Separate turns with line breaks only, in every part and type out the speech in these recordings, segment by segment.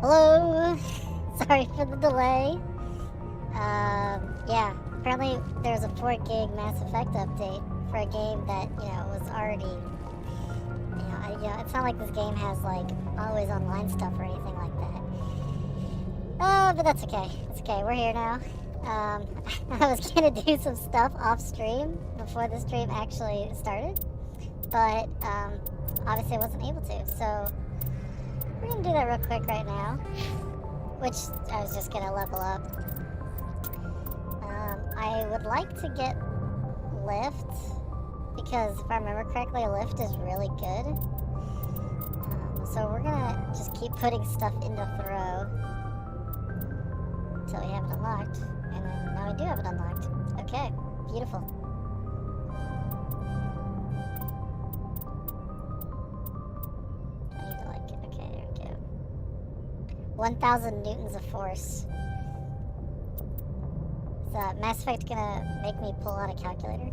Hello! Sorry for the delay. Yeah, apparently there's a 4 gig Mass Effect update for a game that, was already, it's not like this game has, like, always online stuff or anything like that. But that's okay. It's okay, we're here now. I was gonna do some stuff off stream before the stream actually started, but, obviously I wasn't able to, so we're gonna do that real quick right now, which I was just gonna level up. I would like to get lift, because if I remember correctly, lift is really good. So we're gonna just keep putting stuff into throw until we have it unlocked, and then now we do have it unlocked. Okay, beautiful. I need to like it. Okay, there we go. 1,000 newtons of force. Is Mass Effect gonna make me pull out a calculator?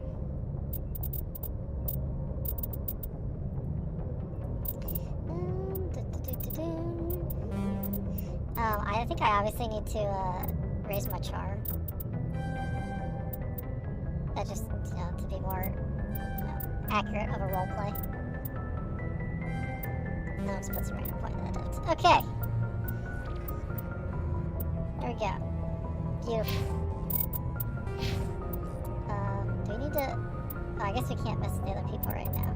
I think I obviously need to raise my charm. That just, to be more accurate of a roleplay. No, let's put some random point that does. Okay. There we go. Beautiful. Do we need to... Oh, I guess we can't mess with the other people right now.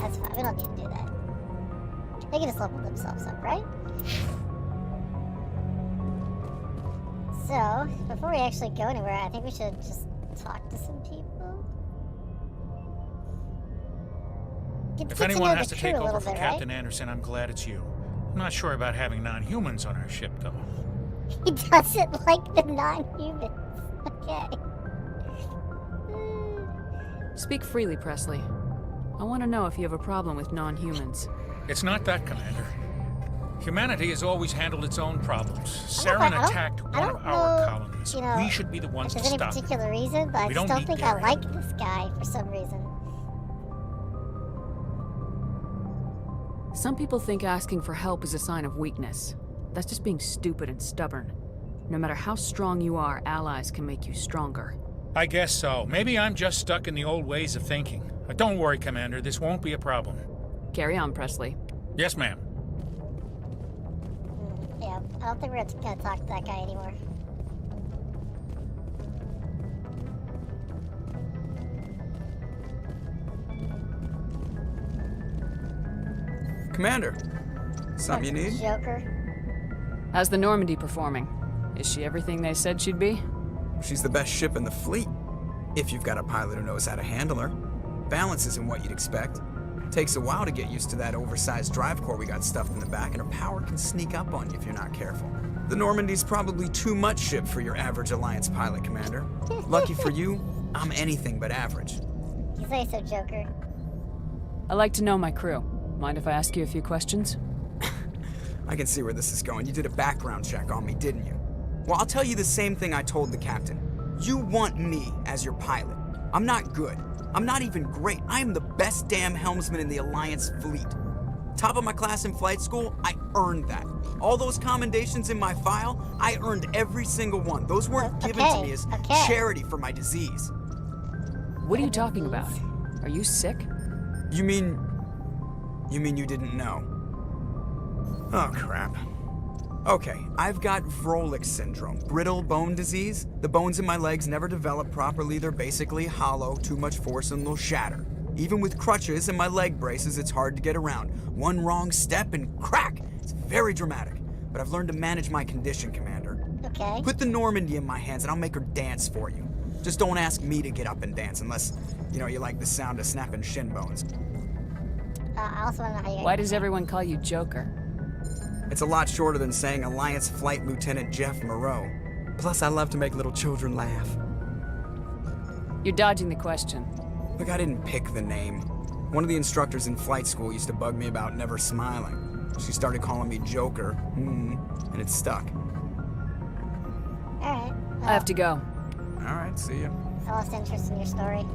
That's fine, we don't need to do that. They can just level themselves up, right? So, before we actually go anywhere, I think we should just talk to some people.
If anyone has to take over for Captain Anderson, I'm glad it's you. I'm not sure about having non-humans on our ship, though.
He doesn't like the non-humans. Okay.
Speak freely, Presley. I want to know if you have a problem with non-humans.
It's not that, Commander. Humanity has always handled its own problems. Saren attacked one of our colonies. We should be the ones to stop it.
There's any particular reason, but I just don't think I like this guy for some reason.
Some people think asking for help is a sign of weakness. That's just being stupid and stubborn. No matter how strong you are, allies can make you stronger.
I guess so. Maybe I'm just stuck in the old ways of thinking. Don't worry, Commander. This won't be a problem.
Carry on, Presley.
Yes, ma'am.
Yeah, I don't think we're gonna talk to that guy anymore.
Commander, something you need?
Joker.
How's the Normandy performing? Is she everything they said she'd be?
She's the best ship in the fleet. If you've got a pilot who knows how to handle her. Balance isn't what you'd expect. Takes a while to get used to that oversized drive core we got stuffed in the back, and her power can sneak up on you if you're not careful. The Normandy's probably too much ship for your average Alliance pilot, Commander. Lucky for you, I'm anything but average.
You say so, Joker.
I like to know my crew. Mind if I ask you a few questions?
I can see where this is going. You did a background check on me, didn't you? Well, I'll tell you the same thing I told the captain. You want me as your pilot. I'm not good. I'm not even great. I am the best damn helmsman in the Alliance fleet. Top of my class in flight school, I earned that. All those commendations in my file, I earned every single one. Those weren't given to me as charity for my disease.
What are you talking about? Are you sick?
You mean you didn't know? Oh, crap. Okay, I've got Vrolik syndrome, brittle bone disease. The bones in my legs never develop properly. They're basically hollow, too much force and they'll shatter. Even with crutches and my leg braces, it's hard to get around. One wrong step and crack! It's very dramatic. But I've learned to manage my condition, Commander.
Okay.
Put the Normandy in my hands and I'll make her dance for you. Just don't ask me to get up and dance unless, you like the sound of snapping shin bones.
I also want to know how you...
Why does everyone call you Joker?
It's a lot shorter than saying Alliance Flight Lieutenant Jeff Moreau. Plus, I love to make little children laugh.
You're dodging the question.
Look, I didn't pick the name. One of the instructors in flight school used to bug me about never smiling. She started calling me Joker, and it stuck.
Alright. Well,
I have to go.
Alright, see ya.
I lost interest in your story.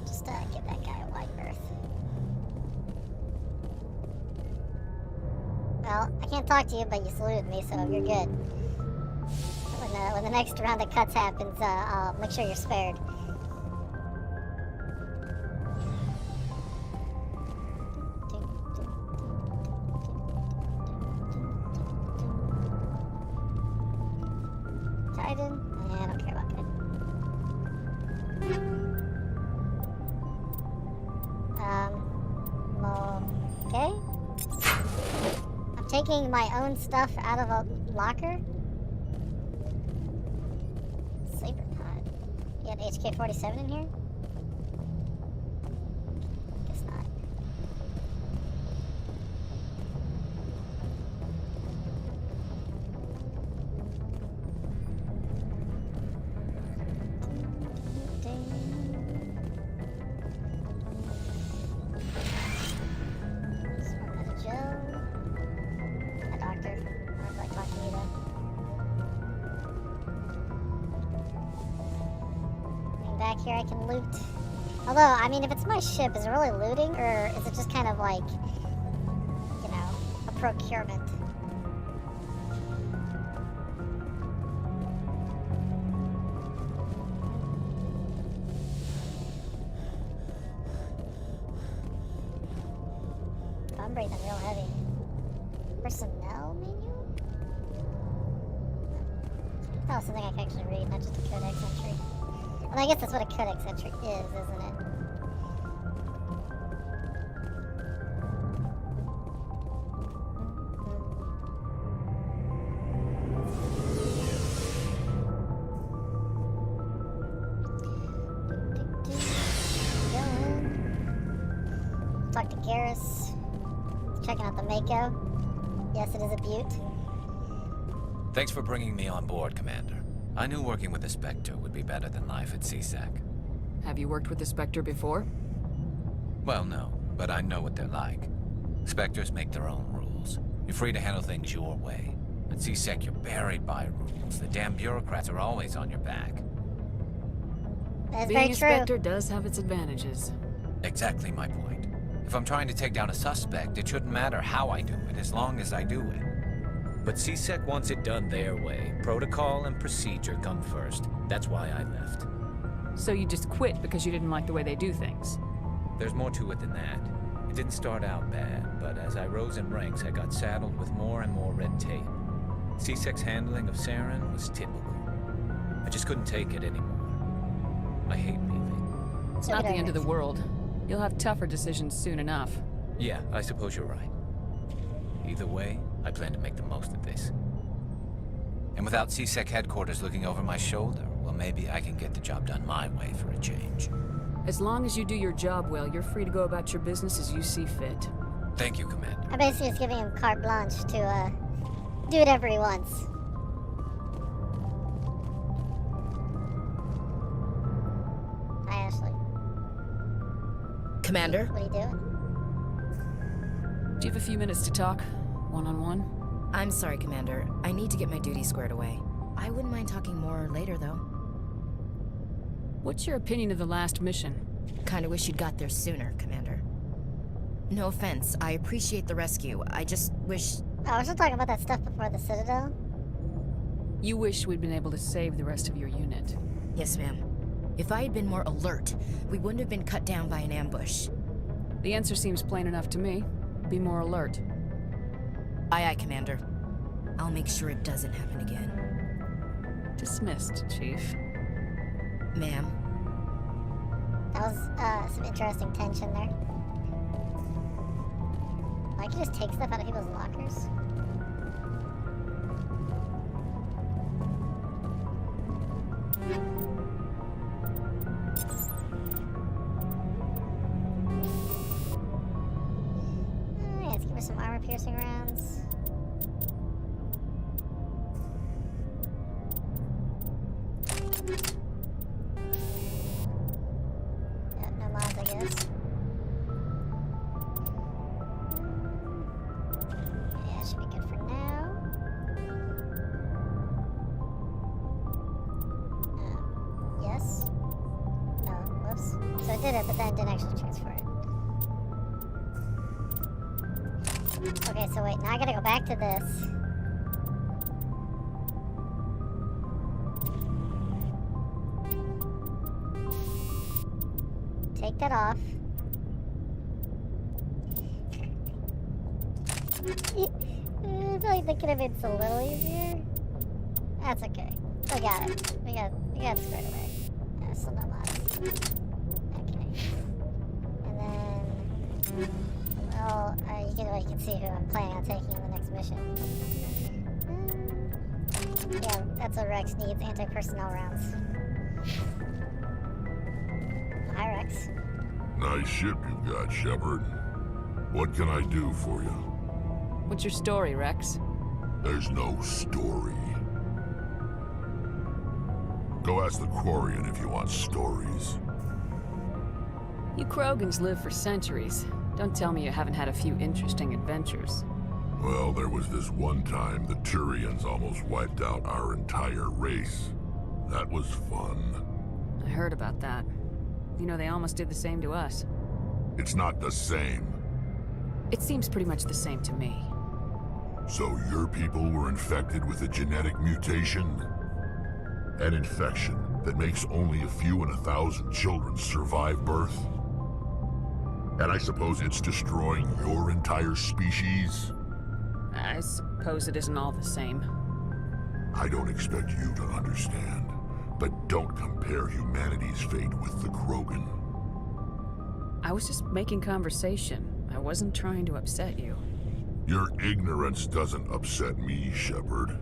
Just get that guy a wide berth. Well, I can't talk to you, but you saluted me, so you're good. When the next round of cuts happens, I'll make sure you're spared. Titan? I don't care about Titan. Okay. I'm taking my own stuff out of a locker. Saber pod. You got HK-47 in here? Guess not. Back here I can loot. Although, I mean, if it's my ship, is it really looting, or is it just kind of like, you know, a procurement? I'm breathing real heavy. Personnel manual? Oh, something I can actually read, not just a codex entry. Well, I guess that's what a codex entry is, isn't it? Talk to Garrus. Checking out the Mako. Yes, it is a beaut.
Thanks for bringing me on board, Commander. I knew working with the Spectre would be better than life at CSEC.
Have you worked with the Spectre before?
Well, no, but I know what they're like. Spectres make their own rules. You're free to handle things your way. At CSEC, you're buried by rules. The damn bureaucrats are always on your back.
That's
Being
very
a
true.
Spectre does have its advantages.
Exactly my point. If I'm trying to take down a suspect, it shouldn't matter how I do it, as long as I do it.
But CSEC wants it done their way. Protocol and procedure come first. That's why I left.
So you just quit because you didn't like the way they do things?
There's more to it than that. It didn't start out bad, but as I rose in ranks, I got saddled with more and more red tape. CSEC's handling of Saren was typical. I just couldn't take it anymore. I hate leaving.
It's not the end of the world. You'll have tougher decisions soon enough.
Yeah, I suppose you're right. Either way, I plan to make the most of this.
And without CSEC headquarters looking over my shoulder, well, maybe I can get the job done my way for a change.
As long as you do your job well, you're free to go about your business as you see fit.
Thank you, Commander.
I basically just giving him carte blanche to do whatever he wants. Hi, Ashley.
Commander?
What are you doing?
Do you have a few minutes to talk? One-on-one?
I'm sorry, Commander. I need to get my duties squared away. I wouldn't mind talking more later, though.
What's your opinion of the last mission?
Kinda wish you'd got there sooner, Commander. No offense, I appreciate the rescue. I just wish...
Oh, I was just talking about that stuff before the Citadel.
You wish we'd been able to save the rest of your unit.
Yes, ma'am. If I had been more alert, we wouldn't have been cut down by an ambush.
The answer seems plain enough to me. Be more alert.
Aye, aye, Commander. I'll make sure it doesn't happen again.
Dismissed, Chief.
Ma'am.
That was some interesting tension there. I can just take stuff out of people's lockers. Alright, let's give her some armor-piercing rounds. Yeah, no mods, I guess. Yeah, it should be good for now. Yes? No, whoops. So it did it, but then it didn't actually transfer it. Okay, Okay, so wait, now I gotta go back to this. Take that off. I feel like that could have been a little easier. That's okay. We got it. We got it squared away. Still not lost. Okay. And then, well, you can see who I'm planning on taking in the next mission. Yeah, that's what Rex needs, anti-personnel rounds. Hi, Rex.
Nice ship you've got, Shepard. What can I do for you?
What's your story, Rex?
There's no story. Go ask the Quarian if you want stories.
You Krogans live for centuries. Don't tell me you haven't had a few interesting adventures.
Well, there was this one time the Turians almost wiped out our entire race. That was fun.
I heard about that. You know, they almost did the same to us.
It's not the same.
It seems pretty much the same to me.
So your people were infected with a genetic mutation? An infection that makes only a few in 1,000 children survive birth? And I suppose it's destroying your entire species?
I suppose it isn't all the same.
I don't expect you to understand, but don't compare humanity's fate with the Krogan.
I was just making conversation. I wasn't trying to upset you.
Your ignorance doesn't upset me, Shepard.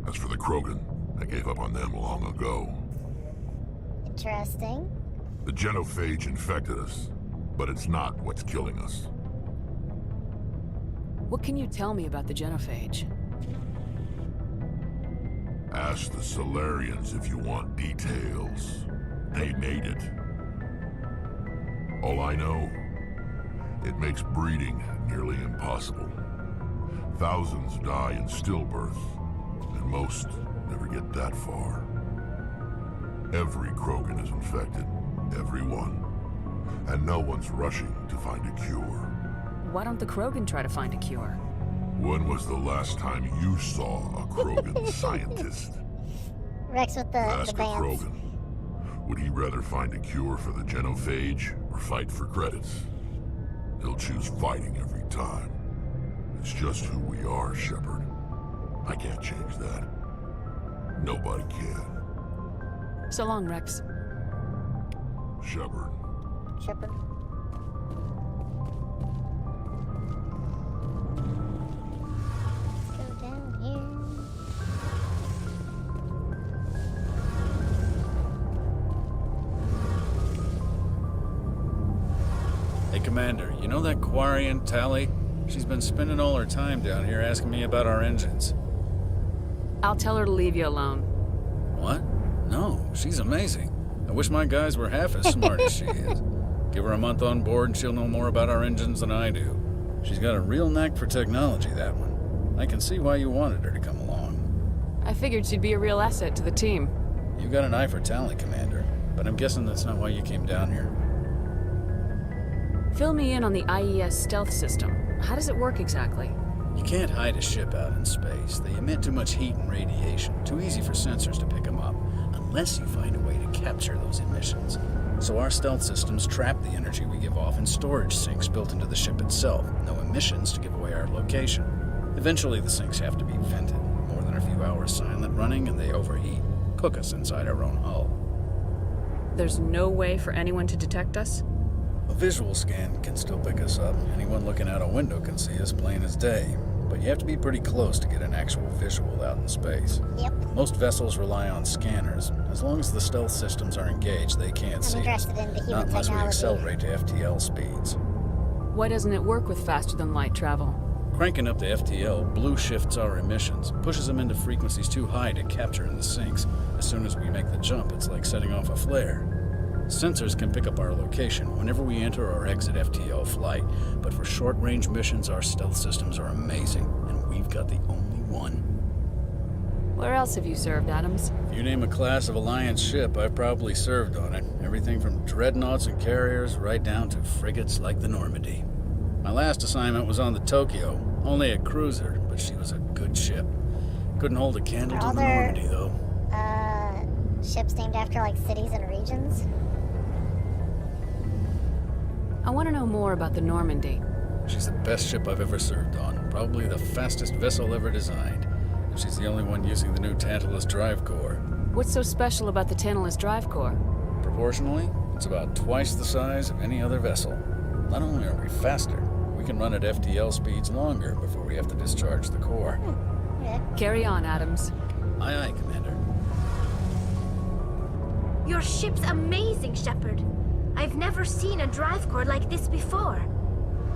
As for the Krogan, I gave up on them long ago.
Interesting.
The genophage infected us, but it's not what's killing us.
What can you tell me about the genophage?
Ask the Solarians if you want details. They made it. All I know, it makes breeding nearly impossible. Thousands die in stillbirth, and most never get that far. Every Krogan is infected, every one. And no one's rushing to find a cure.
Why don't the Krogan try to find a cure?
When was the last time you saw a Krogan scientist?
Rex with the
Ask a
bands.
Krogan. Would he rather find a cure for the genophage or fight for credits? He'll choose fighting every time. It's just who we are, Shepard. I can't change that. Nobody can.
So long, Rex.
Shepard.
Shepard. Let's go down here.
Hey, Commander, you know that Quarian, Tally? She's been spending all her time down here asking me about our engines.
I'll tell her to leave you alone.
What? No, she's amazing. I wish my guys were half as smart as she is. Give her a month on board and she'll know more about our engines than I do. She's got a real knack for technology, that one. I can see why you wanted her to come along.
I figured she'd be a real asset to the team.
You got an eye for talent, Commander, but I'm guessing that's not why you came down here.
Fill me in on the IES stealth system. How does it work exactly?
You can't hide a ship out in space. They emit too much heat and radiation. Too easy for sensors to pick them up, unless you find a way to capture those emissions. So our stealth systems trap the energy we give off in storage sinks built into the ship itself. No emissions to give away our location. Eventually the sinks have to be vented. More than a few hours silent running and they overheat. Cook us inside our own hull.
There's no way for anyone to detect us?
A visual scan can still pick us up. Anyone looking out a window can see us plain as day. But you have to be pretty close to get an actual visual out in space.
Yep.
Most vessels rely on scanners. As long as the stealth systems are engaged, they can't see us.
interested in the human
Not unless we
technology.
accelerate to FTL speeds.
Why doesn't it work with faster than light travel?
Cranking up to FTL blue shifts our emissions, pushes them into frequencies too high to capture in the sinks. As soon as we make the jump, it's like setting off a flare. Sensors can pick up our location whenever we enter or exit FTL flight, but for short-range missions, our stealth systems are amazing, and we've got the only one.
Where else have you served, Adams?
If you name a class of Alliance ship, I've probably served on it. Everything from dreadnoughts and carriers right down to frigates like the Normandy. My last assignment was on the Tokyo, only a cruiser, but she was a good ship. Couldn't hold a candle to the Normandy, though.
Ships named after, like, cities and regions?
I want to know more about the Normandy.
She's the best ship I've ever served on. Probably the fastest vessel ever designed. And she's the only one using the new Tantalus drive core.
What's so special about the Tantalus drive core?
Proportionally, it's about twice the size of any other vessel. Not only are we faster, we can run at FTL speeds longer before we have to discharge the core.
Yeah.
Carry on, Adams.
Aye, aye, Commander.
Your ship's amazing, Shepard. I've never seen a drive core like this before.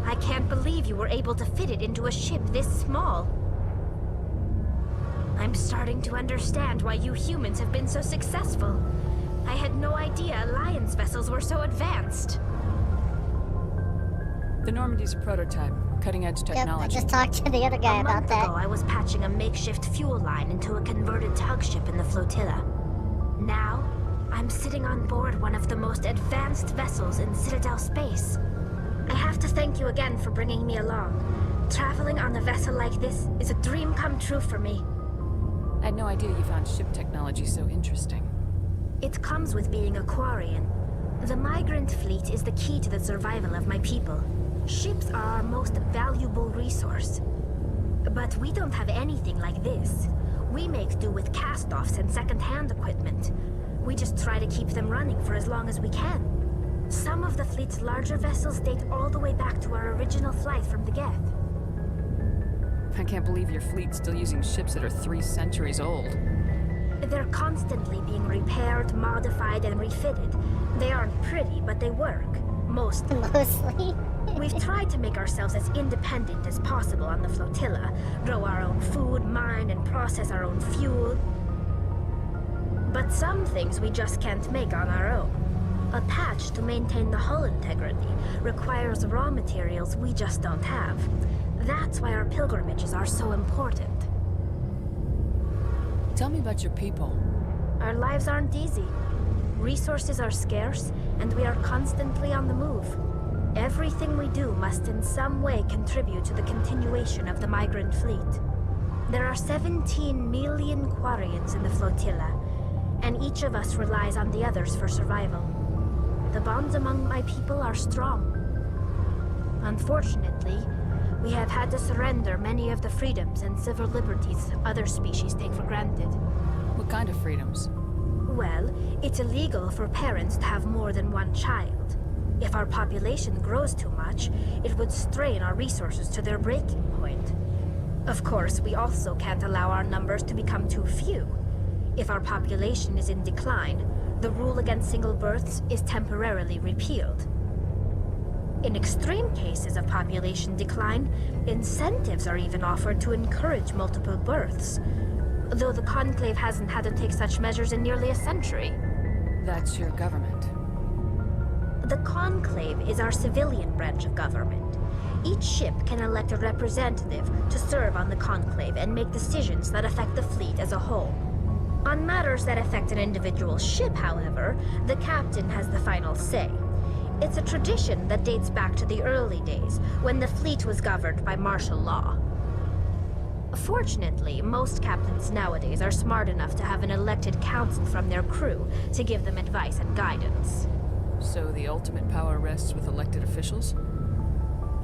I can't believe you were able to fit it into a ship this small. I'm starting to understand why you humans have been so successful. I had no idea Alliance vessels were so advanced.
The Normandy's a prototype, cutting-edge technology.
Yep, I just talked to the other guy about that.
A month ago, I was patching a makeshift fuel line into a converted tug ship in the flotilla. Now, I'm sitting on board one of the most advanced vessels in Citadel space. I have to thank you again for bringing me along. Traveling on a vessel like this is a dream come true for me.
I had no idea you found ship technology so interesting.
It comes with being a Quarian. The migrant fleet is the key to the survival of my people. Ships are our most valuable resource. But we don't have anything like this. We make do with cast-offs and second-hand equipment. We just try to keep them running for as long as we can. Some of the fleet's larger vessels date all the way back to our original flight from the Geth.
I can't believe your fleet's still using ships that are 3 centuries old.
They're constantly being repaired, modified, and refitted. They aren't pretty, but they work. Mostly.
Mostly.
We've tried to make ourselves as independent as possible on the flotilla. Grow our own food, mine, and process our own fuel. But some things we just can't make on our own. A patch to maintain the hull integrity requires raw materials we just don't have. That's why our pilgrimages are so important.
Tell me about your people.
Our lives aren't easy. Resources are scarce, and we are constantly on the move. Everything we do must in some way contribute to the continuation of the migrant fleet. There are 17 million Quarians in the flotilla, and each of us relies on the others for survival. The bonds among my people are strong. Unfortunately, we have had to surrender many of the freedoms and civil liberties other species take for granted.
What kind of freedoms?
Well, it's illegal for parents to have more than one child. If our population grows too much, it would strain our resources to their breaking point. Of course, we also can't allow our numbers to become too few. If our population is in decline, the rule against single births is temporarily repealed. In extreme cases of population decline, incentives are even offered to encourage multiple births, though the Conclave hasn't had to take such measures in nearly a century.
That's your government.
The Conclave is our civilian branch of government. Each ship can elect a representative to serve on the Conclave and make decisions that affect the fleet as a whole. On matters that affect an individual ship, however, the captain has the final say. It's a tradition that dates back to the early days, when the fleet was governed by martial law. Fortunately, most captains nowadays are smart enough to have an elected council from their crew to give them advice and guidance.
So the ultimate power rests with elected officials?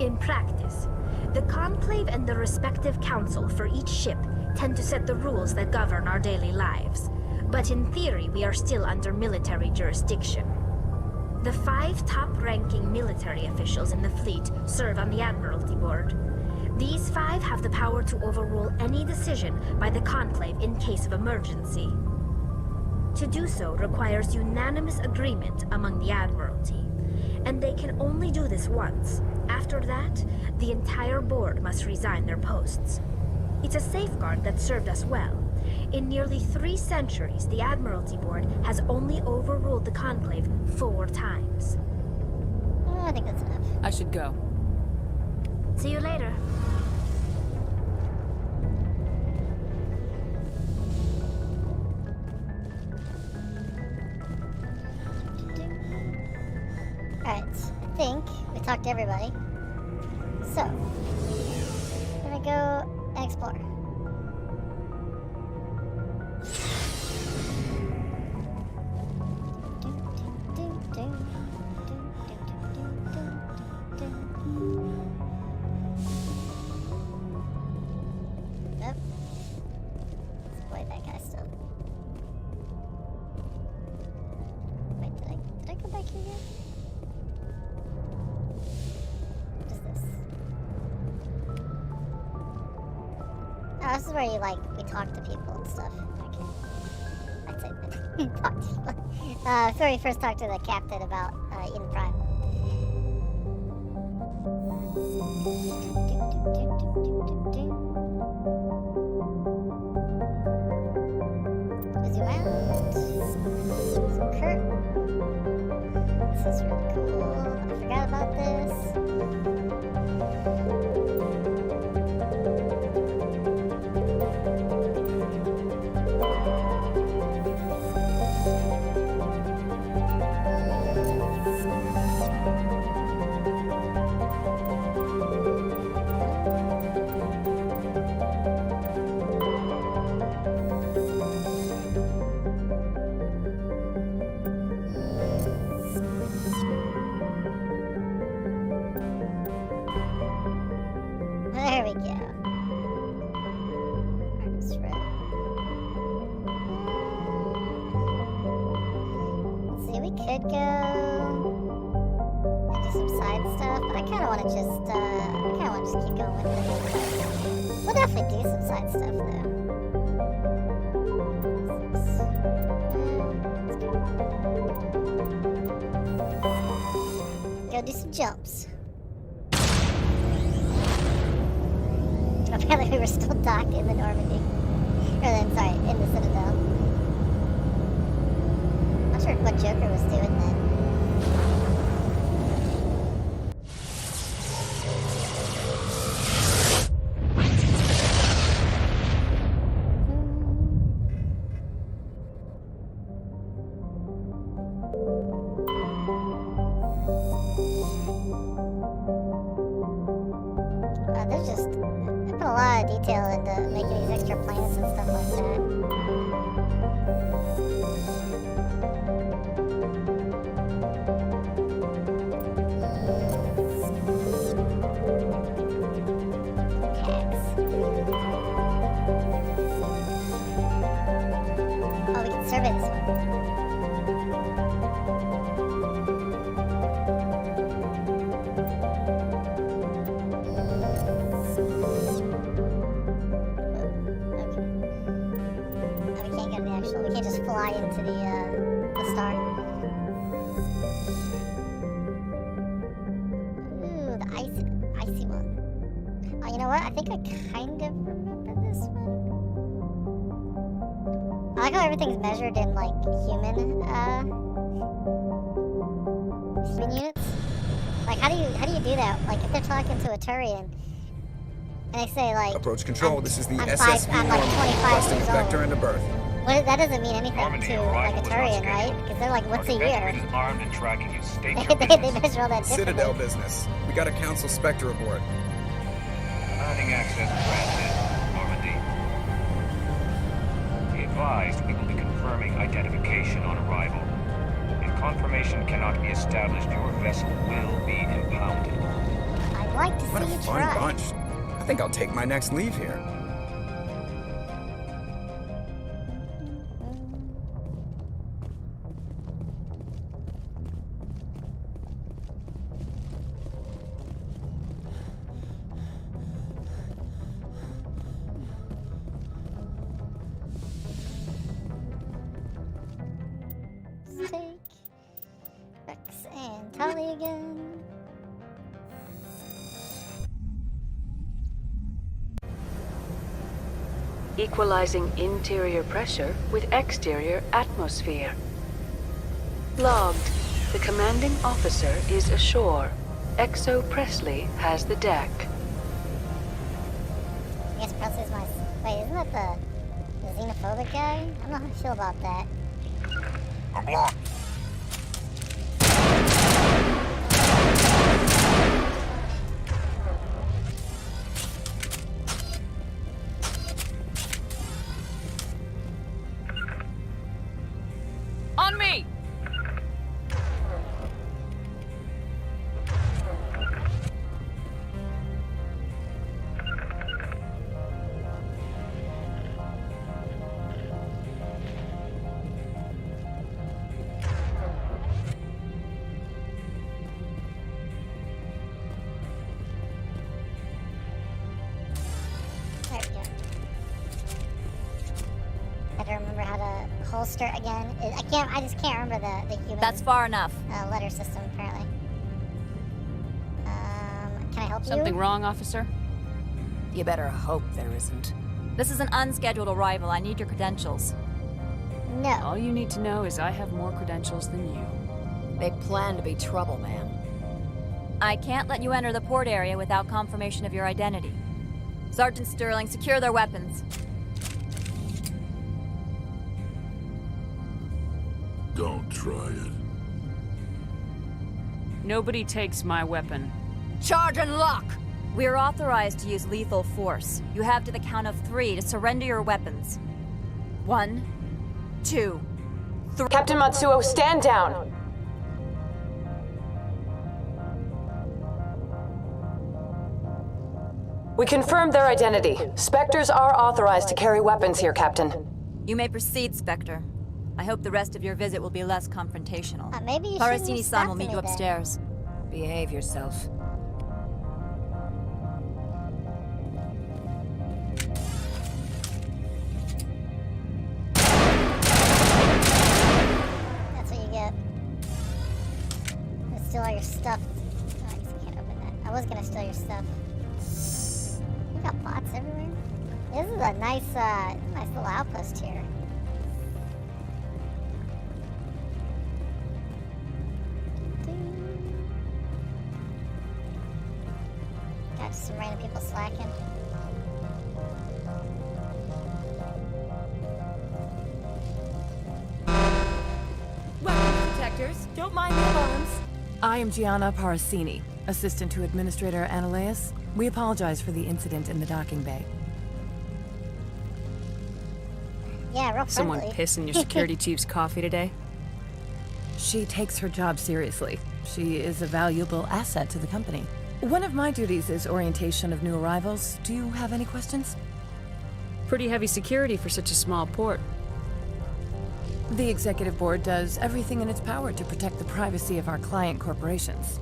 In practice, the Conclave and the respective council for each ship tend to set the rules that govern our daily lives. But in theory, we are still under military jurisdiction. The 5 top-ranking military officials in the fleet serve on the Admiralty Board. These 5 have the power to overrule any decision by the Conclave in case of emergency. To do so requires unanimous agreement among the Admiralty, and they can only do this once. After that, the entire board must resign their posts. It's a safeguard that served us well. In nearly 3 centuries, the Admiralty Board has only overruled the Conclave 4 times.
I think that's enough.
I should go.
See you later.
Alright, I think we talked to everybody. So, I'm gonna go and explore. Nope. Exploit that guy still. Wait, did I go back here yet? What is this? Oh, this is where you we talk to people and stuff. Okay. That's it. Talk to people. That's where we first talked to the captain about in Prime. Zoom out. Kurt. This is really cool. I forgot about this. There we go. Artist Row. Let's see, we could go and do some side stuff, but I kind of want to just, keep going with it. We'll definitely do some side stuff though. Go do some jumps. Apparently we were still docked in the Normandy. Or then, sorry, in the Citadel. Not sure what Joker was doing then. There's just... I put a lot of detail into making these extra planets and stuff like that. Oh, we can survey this one. We can't just fly into the star. Ooh, the icy one. Oh, you know what? I think I kind of remember this one. I like how everything's measured in human units. Like, how do you do that? Like, if they're talking to a Turian and they say
approach control. This is the
I'm
SSV
I'm 25 years old.
Vector into birth.
Well, that doesn't mean anything to a Turian, right? Because they're like, what's a year?
Armed and tracking you. State
they measure all that differently.
Citadel business. We got a Council Spectre aboard.
Commanding access granted, Normandy. Be advised, we will be confirming identification on arrival. If confirmation cannot be established, your vessel will be impounded.
I'd like to
What
see
a
you
fun
try.
bunch. I think I'll take my next leave here.
Take Rex and Tali again.
Equalizing interior pressure with exterior atmosphere. Logged. The commanding officer is ashore. Exo Presley has the deck.
I guess Presley's my... Wait, isn't that the xenophobic guy? I don't know how I feel about that.
I'm blocked.
holster again. I just can't remember the human.
That's far enough.
Letter system apparently. Can I help you?
Something wrong, officer?
You better hope there isn't. This is an unscheduled arrival. I need your credentials.
No.
All you need to know is I have more credentials than you.
They plan to be trouble, man. I can't let you enter the port area without confirmation of your identity. Sergeant Sterling, secure their weapons.
Don't try it.
Nobody takes my weapon.
Charge and lock! We are authorized to use lethal force. You have to the count of 3 to surrender your weapons. 1, 2, 3.
Captain Matsuo, stand down! We confirmed their identity. Spectres are authorized to carry weapons here, Captain.
You may proceed, Spectre. I hope the rest of your visit will be less confrontational.
Maybe you shouldn't have
Parasini-san will
stuck
meet
to
you
me then.
upstairs.
Behave yourself.
That's what you get. Gonna steal all your stuff. Oh, I guess I can't open that. I was gonna steal your stuff. We got bots everywhere. This is a nice little outpost here. Got some random people slacking.
Weapons detectors, don't mind the alarms.
I am Gianna Parasini, assistant to Administrator Ananias. We apologize for the incident in the docking bay.
Yeah, real friendly.
Someone piss in your security chief's coffee today?
She takes her job seriously. She is a valuable asset to the company. One of my duties is orientation of new arrivals. Do you have any questions?
Pretty heavy security for such a small port.
The executive board does everything in its power to protect the privacy of our client corporations.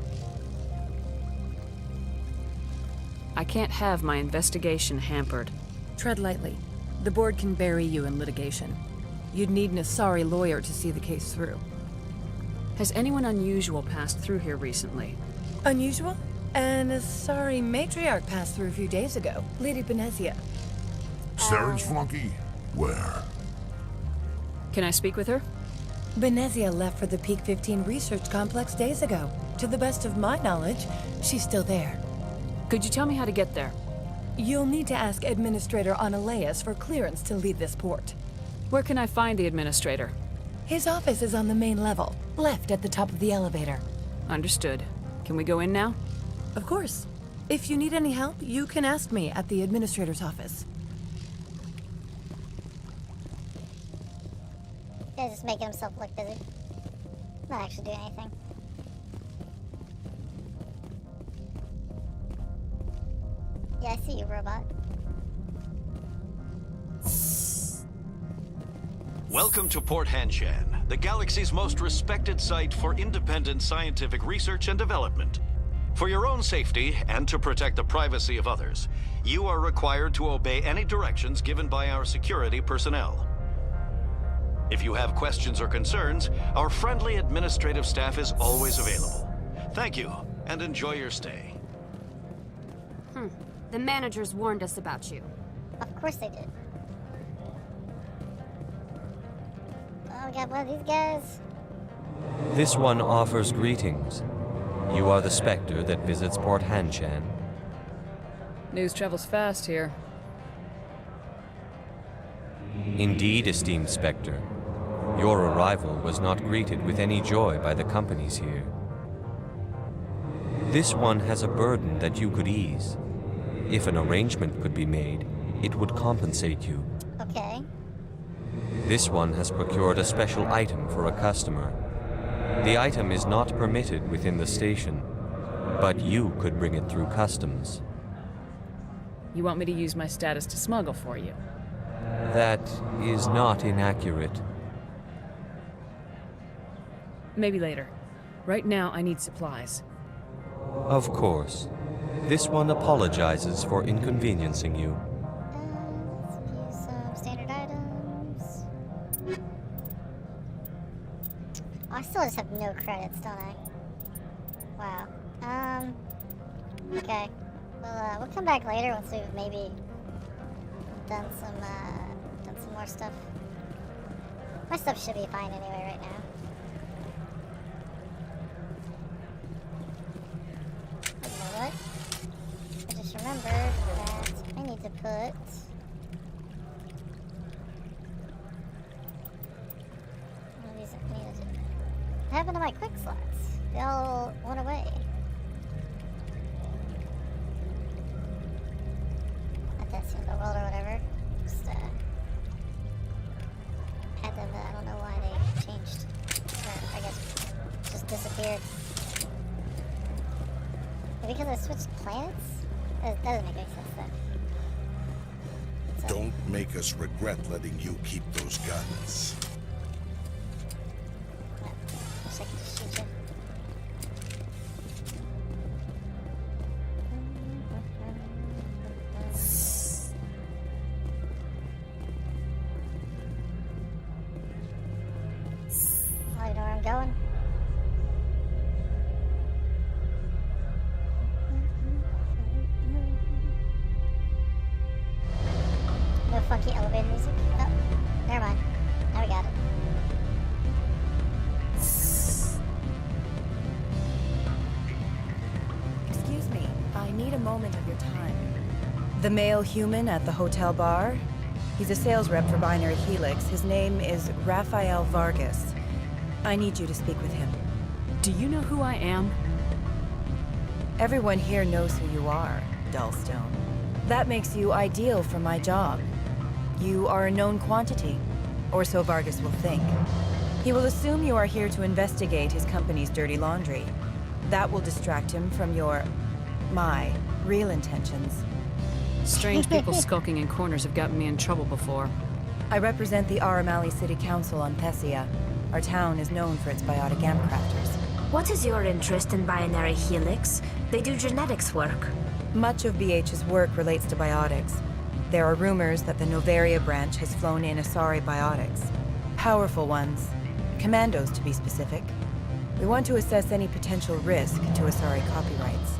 I can't have my investigation hampered.
Tread lightly. The board can bury you in litigation. You'd need an Asari lawyer to see the case through.
Has anyone unusual passed through here recently?
Unusual? An Asari matriarch passed through a few days ago. Lady Benezia.
Saren's flunky? Where?
Can I speak with her?
Benezia left for the Peak 15 research complex days ago. To the best of my knowledge, she's still there.
Could you tell me how to get there?
You'll need to ask Administrator Ananias for clearance to leave this port.
Where can I find the administrator?
His office is on the main level, left at the top of the elevator.
Understood. Can we go in now?
Of course. If you need any help, you can ask me at the administrator's office.
Guy's just making himself look busy. Not actually doing anything. Yeah, I see you, robot.
Welcome to Port Hanshan, the galaxy's most respected site for independent scientific research and development. For your own safety and to protect the privacy of others, you are required to obey any directions given by our security personnel. If you have questions or concerns, our friendly administrative staff is always available. Thank you, and enjoy your stay.
The managers warned us about you.
Of course they did. Oh, we got one of these guys.
This one offers greetings. You are the Spectre that visits Port Hanshan.
News travels fast here.
Indeed, esteemed Spectre. Your arrival was not greeted with any joy by the companies here. This one has a burden that you could ease. If an arrangement could be made, it would compensate you.
Okay.
This one has procured a special item for a customer. The item is not permitted within the station, but you could bring it through customs.
You want me to use my status to smuggle for you?
That is not inaccurate.
Maybe later. Right now, I need supplies.
Of course. This one apologizes for inconveniencing you.
Let's use some standard items. I still just have no credits, don't I? Wow. Okay. Well, we'll come back later once we've maybe done some more stuff. My stuff should be fine anyway right now. You know what? I just remembered that I need to put... What happened to my quick slots? They all went away. Not that soon, the world or whatever. Just had them. I don't know why they changed. Or I guess just disappeared. Because I switched planets? That doesn't make any sense then. So.
Don't make us regret letting you keep those guns.
I can just shoot you. Oh, you know where I'm going? No funky elevator music? Oh, never mind. Now we got it.
Excuse me, I need a moment of your time. The male human at the hotel bar? He's a sales rep for Binary Helix. His name is Rafael Vargas. I need you to speak with him.
Do you know who I am?
Everyone here knows who you are, Dullstone. That makes you ideal for my job. You are a known quantity, or so Vargas will think. He will assume you are here to investigate his company's dirty laundry. That will distract him from my real intentions.
Strange people skulking in corners have gotten me in trouble before.
I represent the Aramali City Council on Thessia. Our town is known for its biotic amp crafters.
What is your interest in Binary Helix? They do genetics work.
Much of BH's work relates to biotics. There are rumors that the Novaria branch has flown in Asari biotics. Powerful ones. Commandos, to be specific. We want to assess any potential risk to Asari copyrights.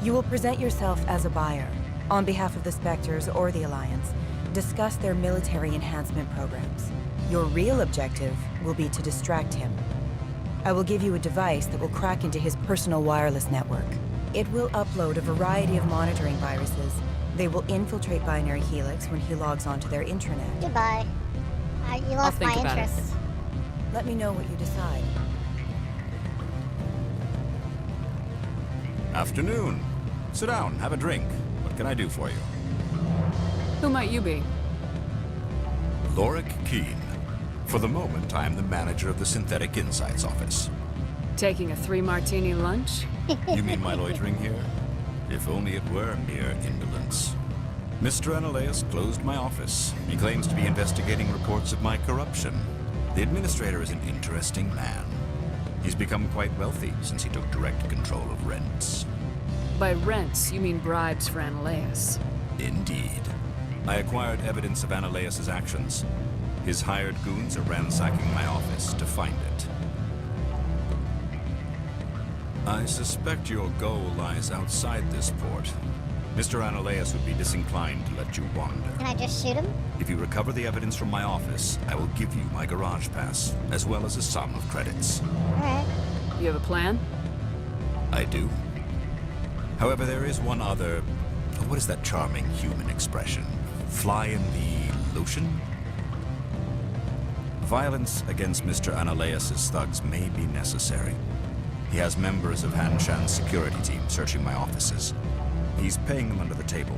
You will present yourself as a buyer, on behalf of the Spectres or the Alliance, discuss their military enhancement programs. Your real objective will be to distract him. I will give you a device that will crack into his personal wireless network. It will upload a variety of monitoring viruses. They will infiltrate Binary Helix when he logs onto their intranet.
Goodbye. You lost my interest.
Let me know what you decide.
Afternoon. Sit down, have a drink. What can I do for you?
Who might you be?
Lorik Keene. For the moment, I am the manager of the Synthetic Insights office.
Taking a 3-martini lunch?
You mean my loitering here? If only it were mere indolence. Mr. Analeus closed my office. He claims to be investigating reports of my corruption. The administrator is an interesting man. He's become quite wealthy since he took direct control of rents.
By rents, you mean bribes for Analeus?
Indeed. I acquired evidence of Analeus's actions. His hired goons are ransacking my office to find it. I suspect your goal lies outside this port. Mr. Analeus would be disinclined to let you wander.
Can I just shoot him?
If you recover the evidence from my office, I will give you my garage pass, as well as a sum of credits.
Alright.
You have a plan?
I do. However, there is one other... What is that charming human expression? Fly in the lotion? Violence against Mr. Analeus's thugs may be necessary. He has members of Han Shan's security team searching my offices. He's paying them under the table.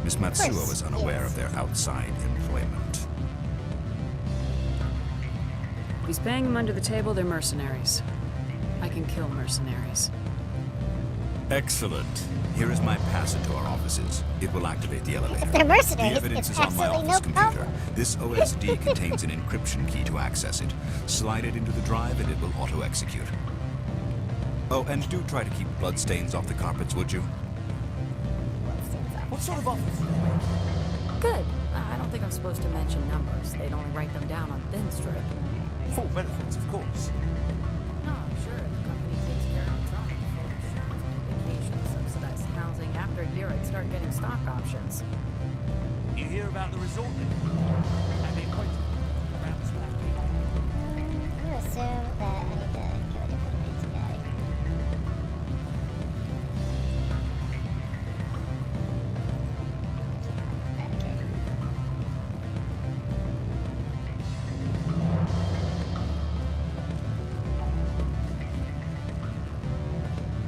Miss Matsuo is unaware of their outside employment.
If he's paying them under the table, they're mercenaries. I can kill mercenaries.
Excellent. Here is my pass into our offices. It will activate the elevator.
If they're mercenaries,
the evidence
it's
is on my
absolutely
office
no
computer.
problem.
This OSD contains an encryption key to access it. Slide it into the drive and it will auto-execute. Oh, and do try to keep bloodstains off the carpets, would you?
What sort of office?
Good. I don't think I'm supposed to mention numbers. They'd only write them down on thin strip.
Full benefits, of course.
No, I'm sure the company takes care of its own full insurance and vacation, subsidized housing. After a year, I'd start getting stock options.
You hear about the resort then? Have you quite perhaps that week?
I'm gonna assume that I need to go a different way today.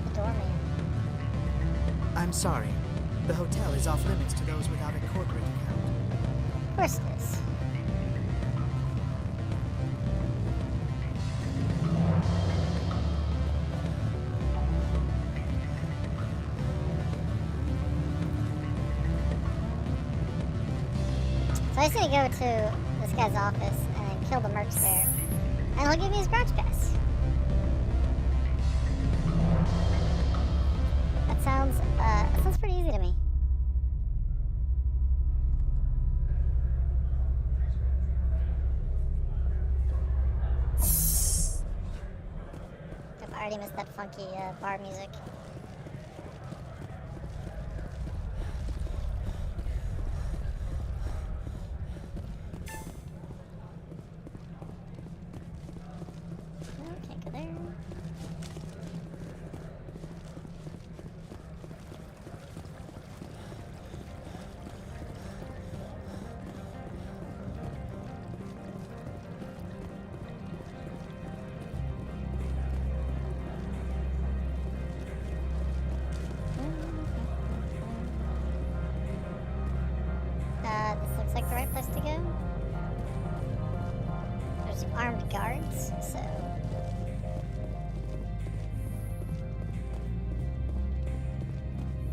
The doorman.
I'm sorry. The hotel is off limits to those without a corporate account.
Of course it is. So I just need to go to this guy's office and then kill the mercs there. And he'll give me his garage pass. That sounds pretty easy to me. I already missed that funky bar music. No, can't go there. This looks like the right place to go. There's armed guards, so...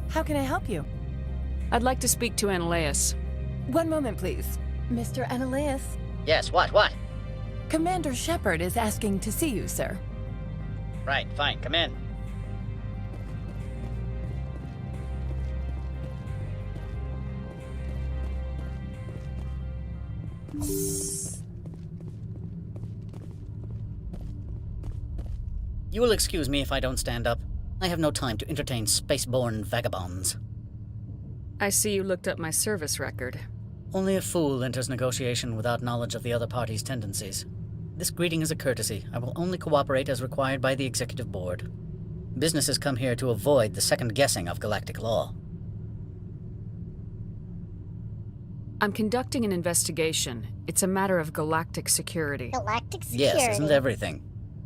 How can I help you?
I'd like to speak to Ananias.
One moment, please. Mr. Ananias.
Yes, what?
Commander Shepard is asking to see you, sir.
Right, fine, come in. You will excuse me if I don't stand up. I have no time to entertain spaceborne vagabonds.
I see you looked up my service record.
Only a fool enters negotiation without knowledge of the other party's tendencies. This greeting is a courtesy. I will only cooperate as required by the Executive Board. Businesses come here to avoid the second guessing of galactic law.
I'm conducting an investigation. It's a matter of galactic security.
Galactic security?
Yes, isn't everything.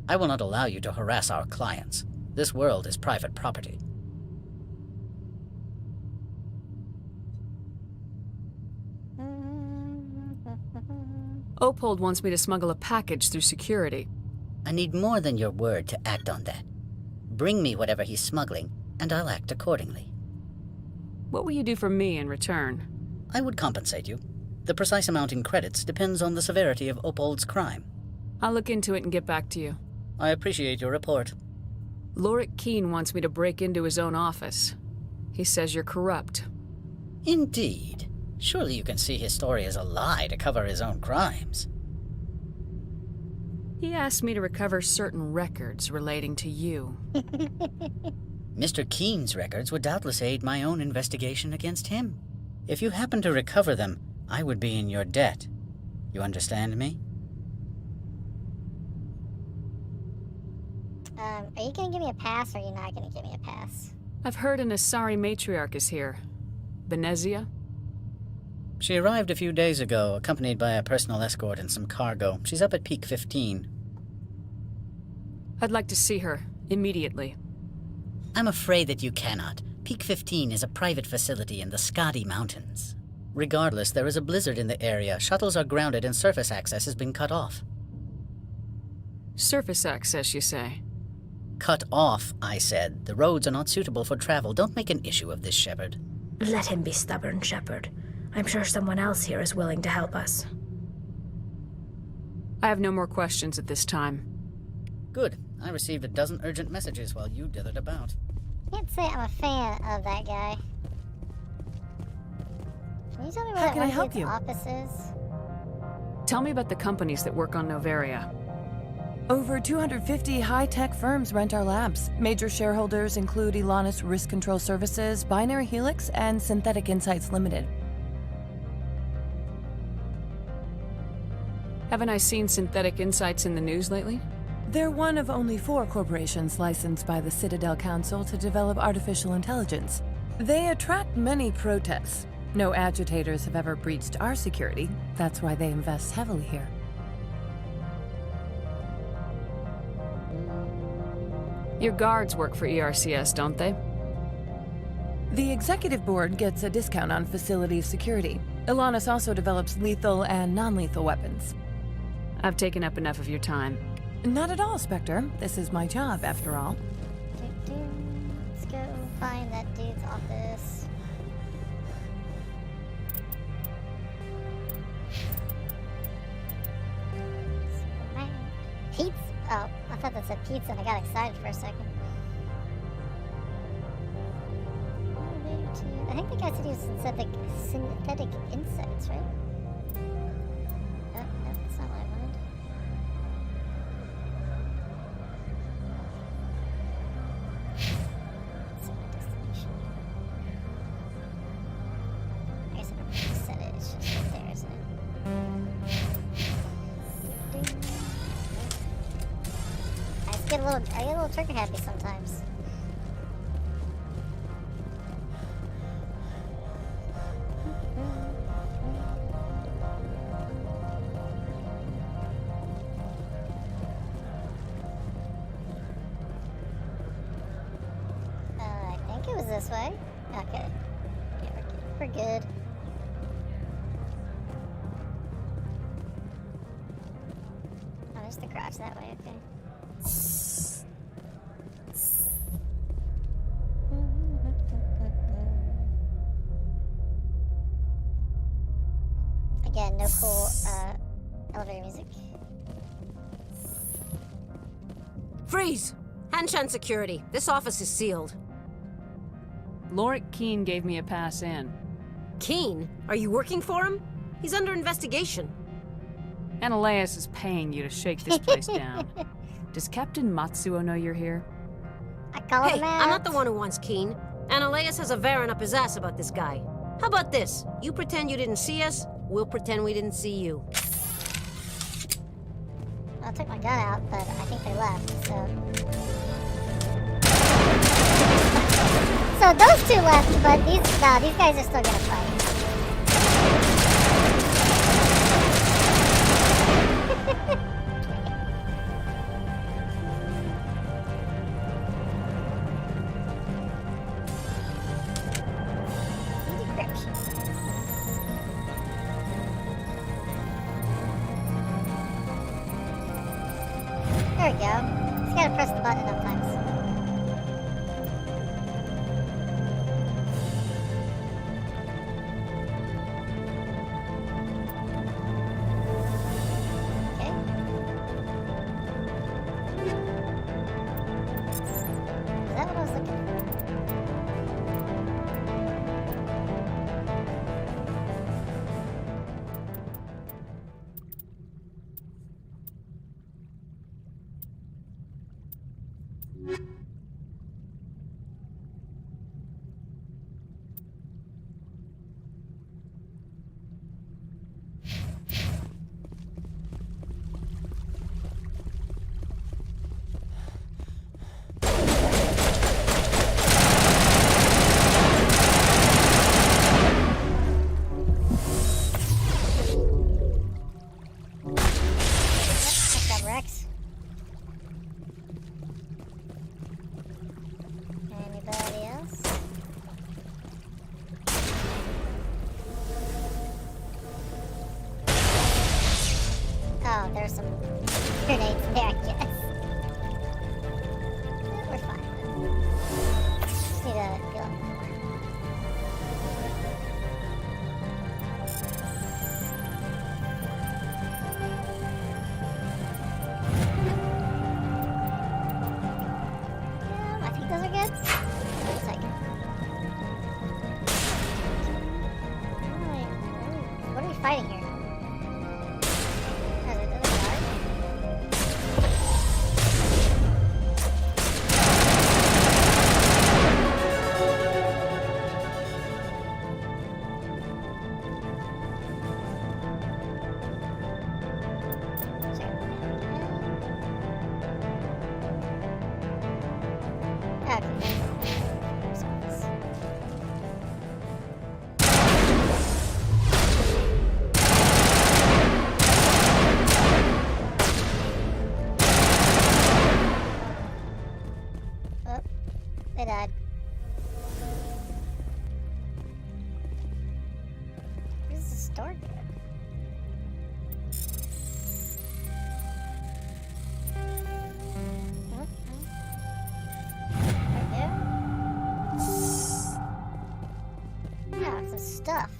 I will not allow you to harass our clients. This world is private property.
Opold wants me to smuggle a package through security.
I need more than your word to act on that. Bring me whatever he's smuggling, and I'll act accordingly.
What will you do for me in return?
I would compensate you. The precise amount in credits depends on the severity of Opold's crime.
I'll look into it and get back to you.
I appreciate your report.
Lorik Keene wants me to break into his own office. He says you're corrupt.
Indeed. Surely you can see his story as a lie to cover his own crimes.
He asked me to recover certain records relating to you.
Mr. Keene's records would doubtless aid my own investigation against him. If you happen to recover them, I would be in your debt. You understand me?
Are you gonna give me a pass, or are you not gonna give me a pass?
I've heard an Asari matriarch is here. Benezia?
She arrived a few days ago, accompanied by a personal escort and some cargo. She's up at Peak 15.
I'd like to see her, immediately.
I'm afraid that you cannot. Peak 15 is a private facility in the Skadi Mountains. Regardless, there is a blizzard in the area. Shuttles are grounded and surface access has been cut off.
Surface access, you say?
Cut off, I said. The roads are not suitable for travel. Don't make an issue of this, Shepard.
Let him be stubborn, Shepard. I'm sure someone else here is willing to help us.
I have no more questions at this time.
Good. I received a dozen urgent messages while you dithered about.
Can't say I'm a fan of that guy. Can you tell me
How can I
what
help
his
you?
office is?
Tell me about the companies that work on Noveria.
Over 250 high-tech firms rent our labs. Major shareholders include Elanus Risk Control Services, Binary Helix, and Synthetic Insights Limited.
Haven't I seen Synthetic Insights in the news lately?
They're one of only 4 corporations licensed by the Citadel Council to develop artificial intelligence. They attract many protests. No agitators have ever breached our security. That's why they invest heavily here.
Your guards work for ERCS, don't they?
The executive board gets a discount on facility security. Elanus also develops lethal and non-lethal weapons.
I've taken up enough of your time.
Not at all, Spectre. This is my job, after all.
Let's go find that dude's office. Pizza? Oh, I thought that said pizza and I got excited for a second. I think the guy said he was synthetic insights, right? Oh, no, that's not what I wanted. That's my destination. I guess I don't need to set it, it's just right there, isn't it? I get a little trigger happy sometimes. I think it was this way. Okay. Yeah, we're good. Oh, there's the garage that way, okay. Again, no cool elevator music.
Freeze! Hanshan security. This office is sealed.
Lorik Keene gave me a pass in.
Keene? Are you working for him? He's under investigation.
Ananias is paying you to shake this place down. Does Captain Matsuo know you're here?
I call him out.
I'm not the one who wants Keene. Ananias has a Varen up his ass about this guy. How about this? You pretend you didn't see us, we'll pretend we didn't see you.
I took my gun out, but I think they left, so... So those two left, but these guys are still gonna fight. There we go. Just gotta press the button enough times. Okay. Is that what I was looking for? Rex. Anybody else? Oh, there's some grenades there, I guess. We're fine. Just need to heal up. I think those are good. Wait a second. What are we fighting here? Oh, there's another guard? tired of this office. Oh, they died. Where's the store go? Stuff.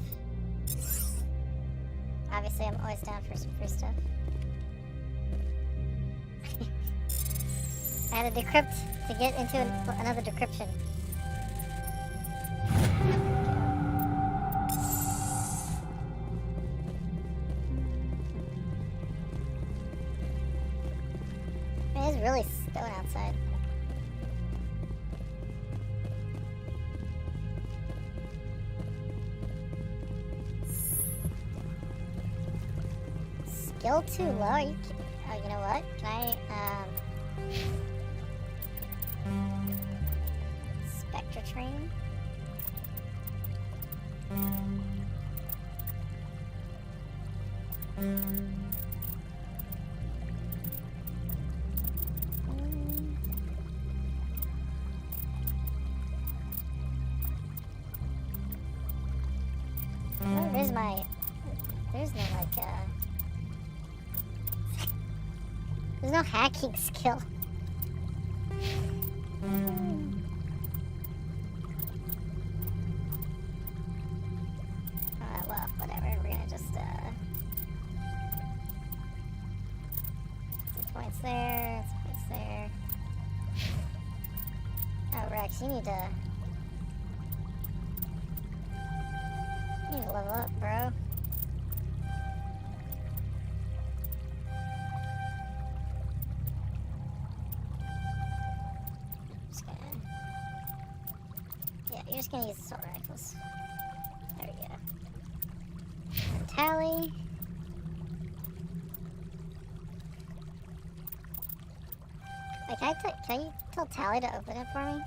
Obviously, I'm always down for some free stuff. I had to decrypt to get into another decryption. It is really snowing outside. Skill too low? Oh, you know what? Can I, Spectre train? Where's my... There's no, like, there's no hacking skill. Well, whatever. We're gonna just, some points there, some points there. Oh, Rex, you need to level up, bro. You're just gonna use the assault rifles. There we go. And Tally. Wait, can you tell Tally to open it for me?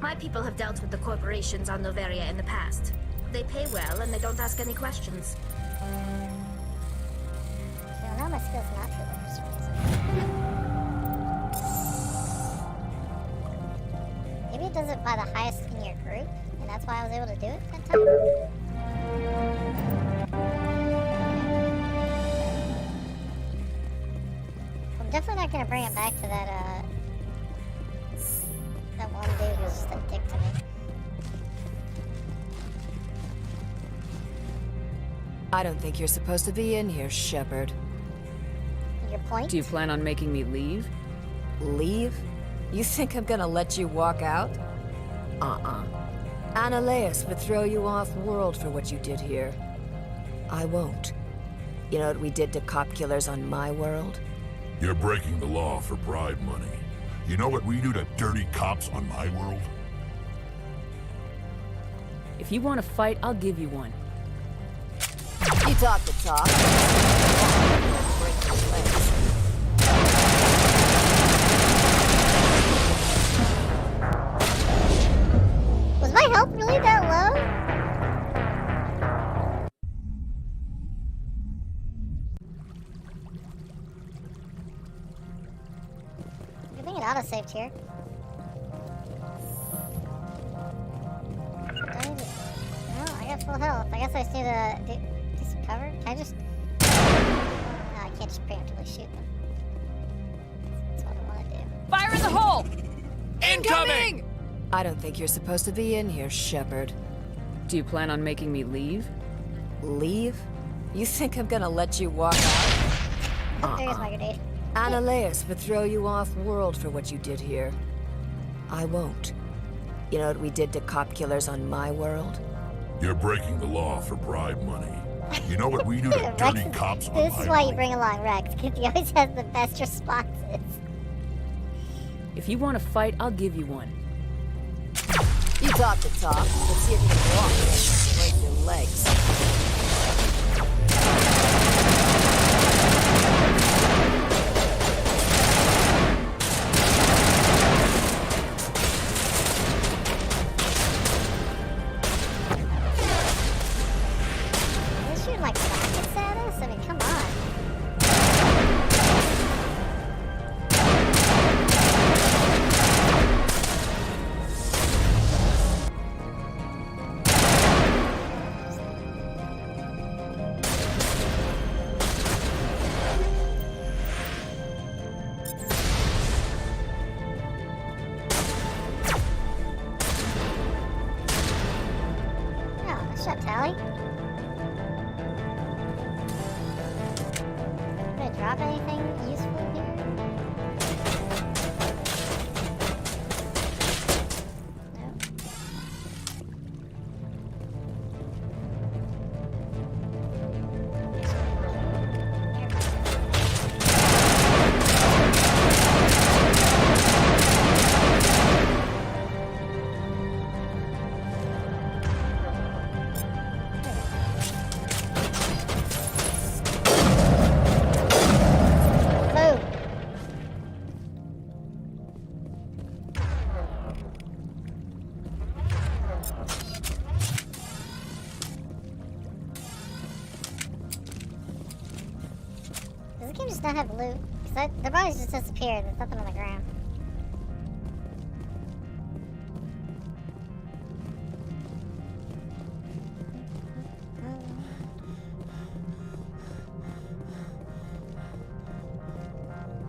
My people have dealt with the corporations on Noveria in the past. They pay well and they don't ask any questions.
Well, now my skill's not too low for some reason. Maybe it does it by the highest in your group, and that's why I was able to do it that time? I'm definitely not gonna bring it back to that, that one dude who's just a dick to me.
I don't think you're supposed to be in here, Shepard.
Your point?
Do you plan on making me leave?
Leave? You think I'm gonna let you walk out? Annaleus would throw you off-world for what you did here. I won't. You know what we did to cop killers on my world?
You're breaking the law for bribe money. You know what we do to dirty cops on my world?
If you want to fight, I'll give you one.
You talk the talk. Break your legs.
Was my health really that low? I think it auto-saved here. No, I got full health. I guess I just need to do some cover. Can I just... No, I can't just preemptively shoot them. That's what I want to do.
Fire in the hole!
Incoming!
I don't think you're supposed to be in here, Shepard.
Do you plan on making me leave?
Leave? You think I'm gonna let you walk out?
There's my grenade.
Annaleus would throw you off-world for what you did here. I won't. You know what we did to cop killers on my world?
You're breaking the law for bribe money. You know what we do to dirty cops on
This
my
is why you
world?
bring along Rex, because he always has the best responses.
If you want to fight, I'll give you one.
You talk the talk. Let's see if you can walk. Break your legs.
Are they shooting like rockets at us? I mean, come on. Oh, shut, Tally. Did I drop anything useful here? Boom. Does the game just not have loot? Because the bodies just disappeared. There's nothing on the ground.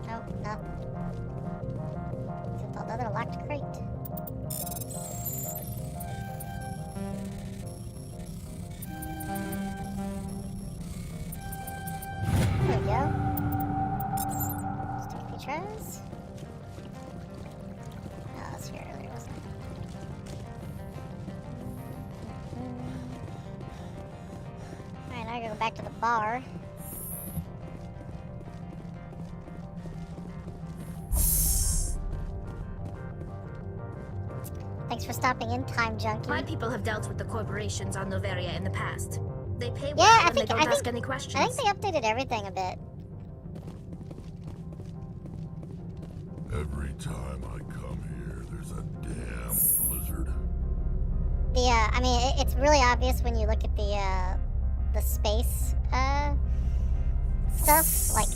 Oh, nothing. Except another locked crate. There we go. Let's take a few tries. Oh, that's here earlier, wasn't it? Alright, now I gotta go back to the bar. Thanks for stopping in, time junkie.
My people have dealt with the corporations on Noveria in the past. They pay well
Yeah,
and they don't ask any questions.
I think they updated everything a bit.
Every time I come here, there's a damn blizzard.
I mean, it's really obvious when you look at the space stuff, like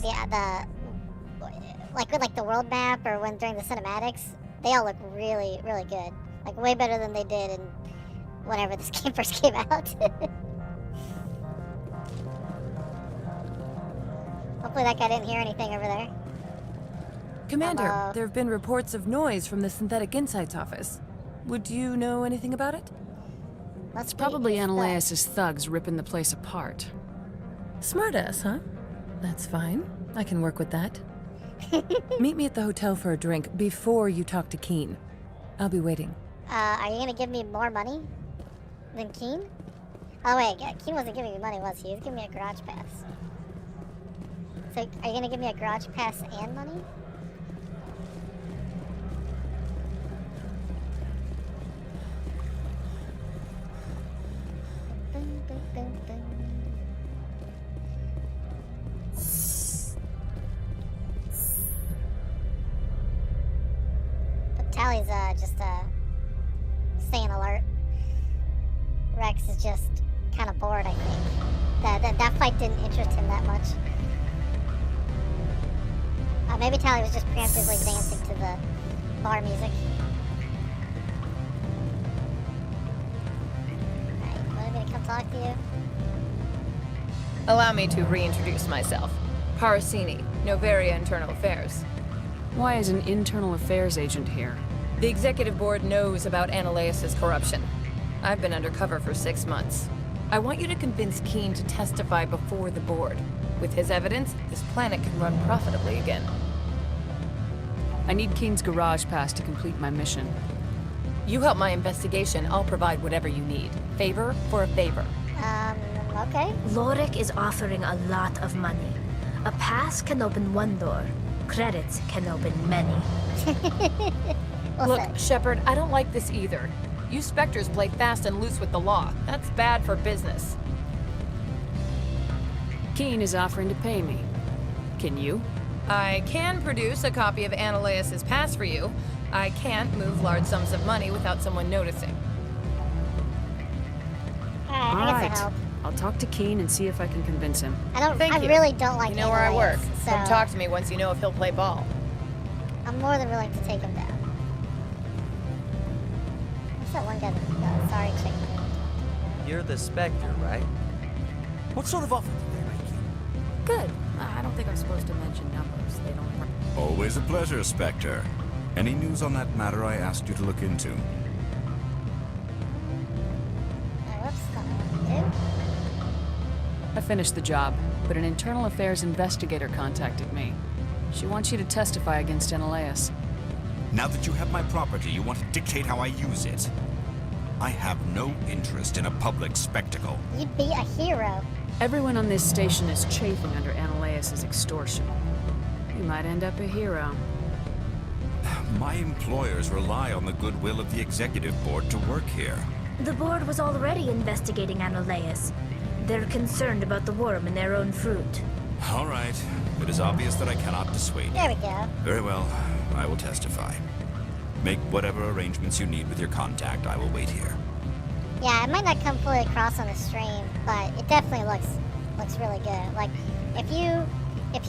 the world map, or when during the cinematics, they all look really, really good. Like way better than they did in whenever this game first came out. Hopefully that guy didn't hear anything over there.
Commander,
Hello.
there have been reports of noise from the Synthetic Insights office. Would you know anything about it?
It's probably Ananias' thugs ripping the place apart.
Smartass, huh? That's fine. I can work with that. Meet me at the hotel for a drink before you talk to Keen. I'll be waiting.
Are you gonna give me more money than Keen? Oh wait, Keen wasn't giving me money, was he? He was giving me a garage pass. So, are you gonna give me a garage pass and money? Dun, dun, dun, dun. But Tally's just staying alert. Rex is just kind of bored, I think. That fight didn't interest him that much. Maybe Tally was just preemptively dancing to the bar music. Alright, want me to come talk to you?
Allow me to reintroduce myself. Parasini, Noveria Internal Affairs.
Why is an internal affairs agent here?
The executive board knows about Ananias' corruption. I've been undercover for 6 months. I want you to convince Keen to testify before the board. With his evidence, this planet can run profitably again.
I need Keen's garage pass to complete my mission.
You help my investigation, I'll provide whatever you need. Favor for a favor.
Okay.
Lorik is offering a lot of money. A pass can open one door. Credits can open many.
Look, Shepard, I don't like this either. You Spectres play fast and loose with the law. That's bad for business.
Keen is offering to pay me. Can you?
I can produce a copy of Ananias's pass for you. I can't move large sums of money without someone noticing.
All right. I'll talk to Keen and see if I can convince him.
Thank you.
Really don't like
You know where I work.
So
Come talk to me once you know if he'll play ball.
I'm more than willing to take him down. What's that one guy? Sorry, chick.
You're the Spectre, right?
What sort of offer did they make you?
Good. I don't think I'm supposed to mention numbers. They don't...
Always a pleasure, Spectre. Any news on that matter I asked you to look into?
I finished the job, but an internal affairs investigator contacted me. She wants you to testify against Ananias.
Now that you have my property, you want to dictate how I use it. I have no interest in a public spectacle.
You'd be a hero.
Everyone on this station is chafing under Ananias' extortion. You might end up a hero.
My employers rely on the goodwill of the executive board to work here.
The board was already investigating Ananias. They're concerned about the worm in their own fruit.
All right. It is obvious that I cannot dissuade you.
There we go.
Very well. I will testify. Make whatever arrangements you need with your contact. I will wait here.
Yeah, it might not come fully across on the stream, but it definitely looks really good. Like, if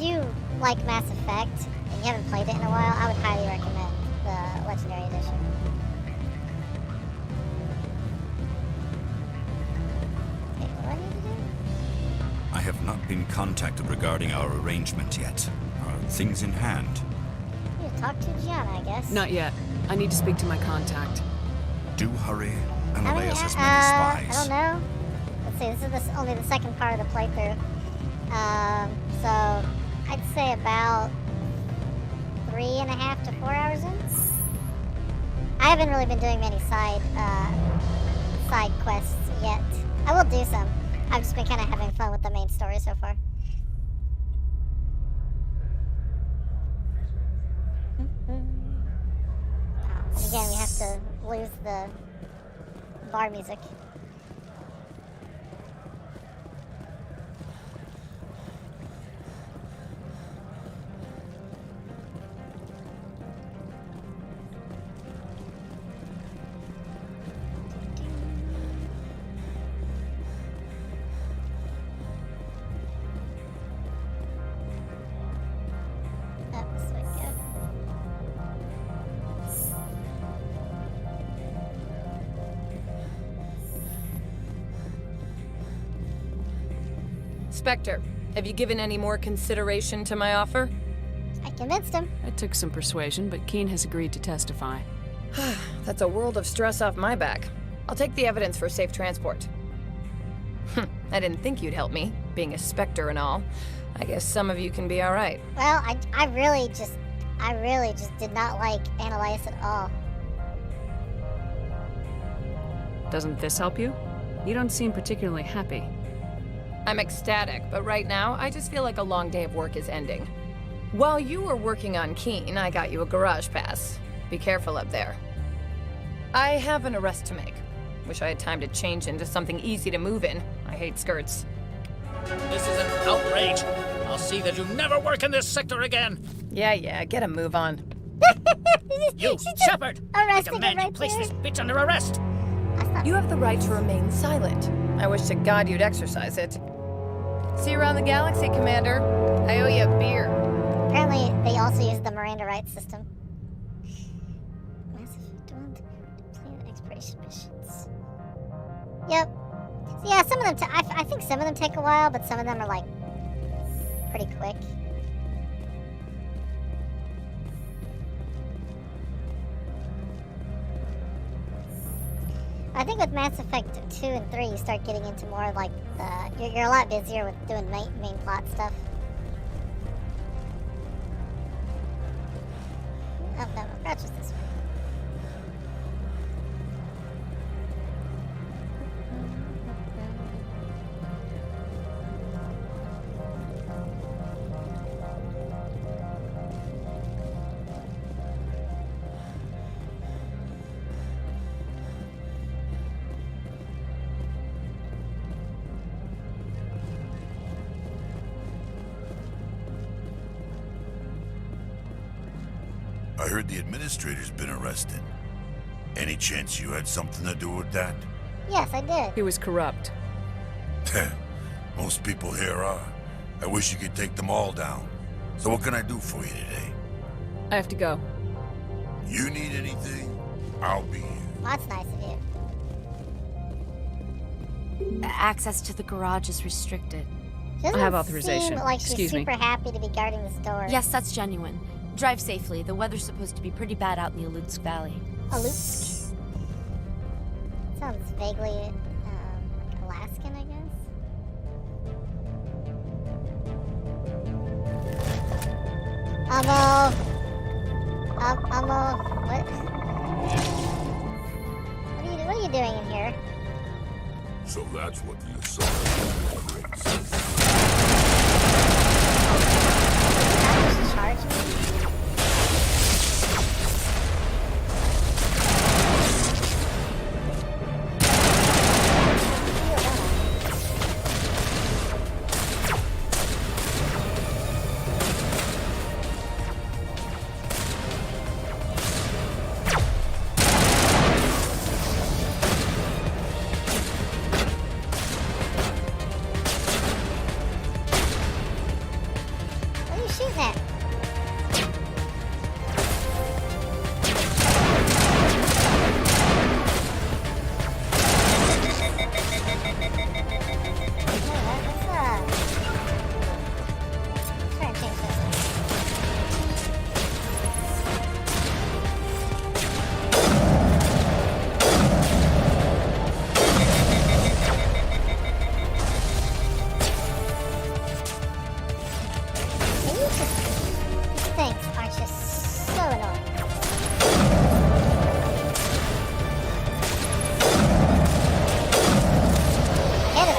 you like Mass Effect and you haven't played it in a while, I would highly recommend the Legendary Edition. Okay, what do I need to do?
I have not been contacted regarding our arrangement yet. Are things in hand?
You need to talk to Gianna, I guess.
Not yet. I need to speak to my contact.
Do hurry. Ananias has many
I
spies.
don't know. Let's see, this is only the second part of the playthrough. So I'd say about 3.5 to 4 hours in. I haven't really been doing many side quests yet. I will do some. I've just been kind of having fun with the main story so far. And again, we have to lose the bar music.
Spectre, have you given any more consideration to my offer?
I convinced him.
It took some persuasion, but Keen has agreed to testify.
That's a world of stress off my back. I'll take the evidence for safe transport. I didn't think you'd help me, being a Spectre and all. I guess some of you can be all right.
Well, I really just did not like Ananias at all.
Doesn't this help you? You don't seem particularly happy.
I'm ecstatic, but right now, I just feel like a long day of work is ending. While you were working on Keen, I got you a garage pass. Be careful up there. I have an arrest to make. Wish I had time to change into something easy to move in. I hate skirts.
This is an outrage. I'll see that you never work in this sector again.
Yeah, get a move on.
You, Shepard! I demand you place this bitch under arrest!
You have the right to remain silent. I wish to God you'd exercise it. See you around the galaxy, Commander. I owe you a beer.
Apparently, they also use the Miranda rights system. Exploration missions. Yep. So yeah, some of them. I think some of them take a while, but some of them are like pretty quick. I think with Mass Effect 2 and 3, you start getting into more like you're a lot busier with doing main plot stuff. Oh no, Crouch is this way.
I heard the administrator's been arrested. Any chance you had something to do with that?
Yes, I did.
He was corrupt.
Most people here are. I wish you could take them all down. So what can I do for you today?
I have to go.
You need anything? I'll be here.
Well, that's nice of you.
Access to the garage is restricted.
She doesn't
I have authorization.
Seem like she's
Excuse me.
super happy to be guarding the store.
Yes, that's genuine. Drive safely. The weather's supposed to be pretty bad out in the Alutsk Valley.
Alutsk? Sounds vaguely, like Alaskan, I guess? Ammo! What? What are you doing in here?
So that's what the assault is.
Just charge me? What are you shooting at? What's up? Try and change this. These things are just so annoying. Get it.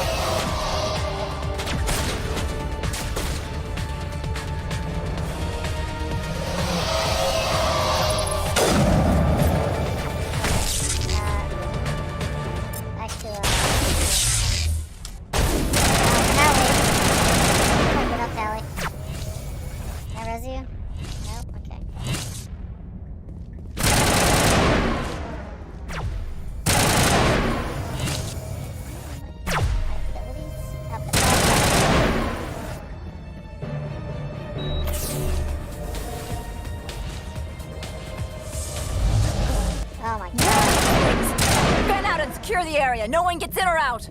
Actually, Tally. Get up, Tally. Can I res you? Nope, okay. Abilities? Up. Oh my god.
Fan out and secure the area. No one gets in or out.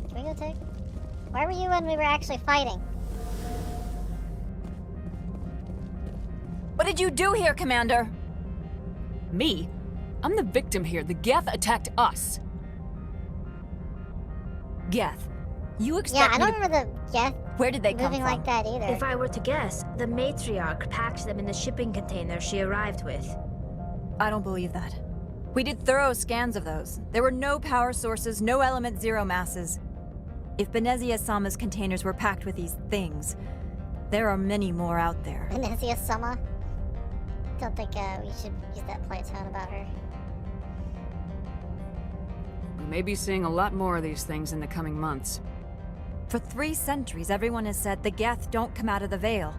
Can we go take? Where were you when we were actually fighting?
What did you do here, Commander?
Me? I'm the victim here. The Geth attacked us. Geth, you
Yeah,
expect
I
me
don't
to...
remember the Geth
Where did they come
moving
from?
like that either.
If I were to guess, the matriarch packed them in the shipping container she arrived with.
I don't believe that. We did thorough scans of those. There were no power sources, no element zero masses. If Benezia-sama's containers were packed with these things, there are many more out there.
Benezia-sama? Don't think we should use that playtone about her.
We may be seeing a lot more of these things in the coming months.
For 3 centuries, everyone has said the Geth don't come out of the Veil.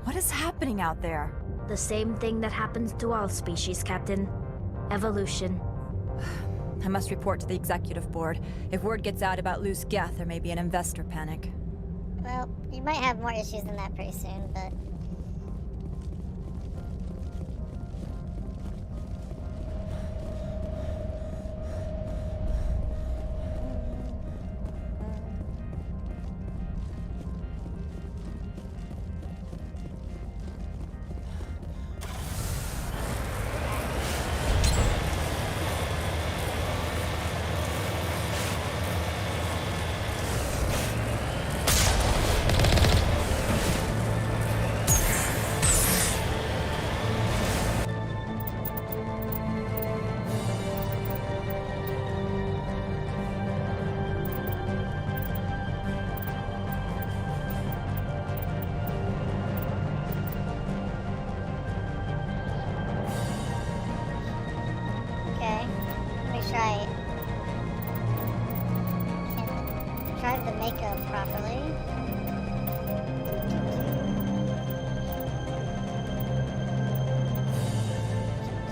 What is happening out there?
The same thing that happens to all species, Captain. Evolution.
I must report to the executive board. If word gets out about loose Geth, there may be an investor panic.
Well, you might have more issues than that pretty soon, but... drive the Mako properly.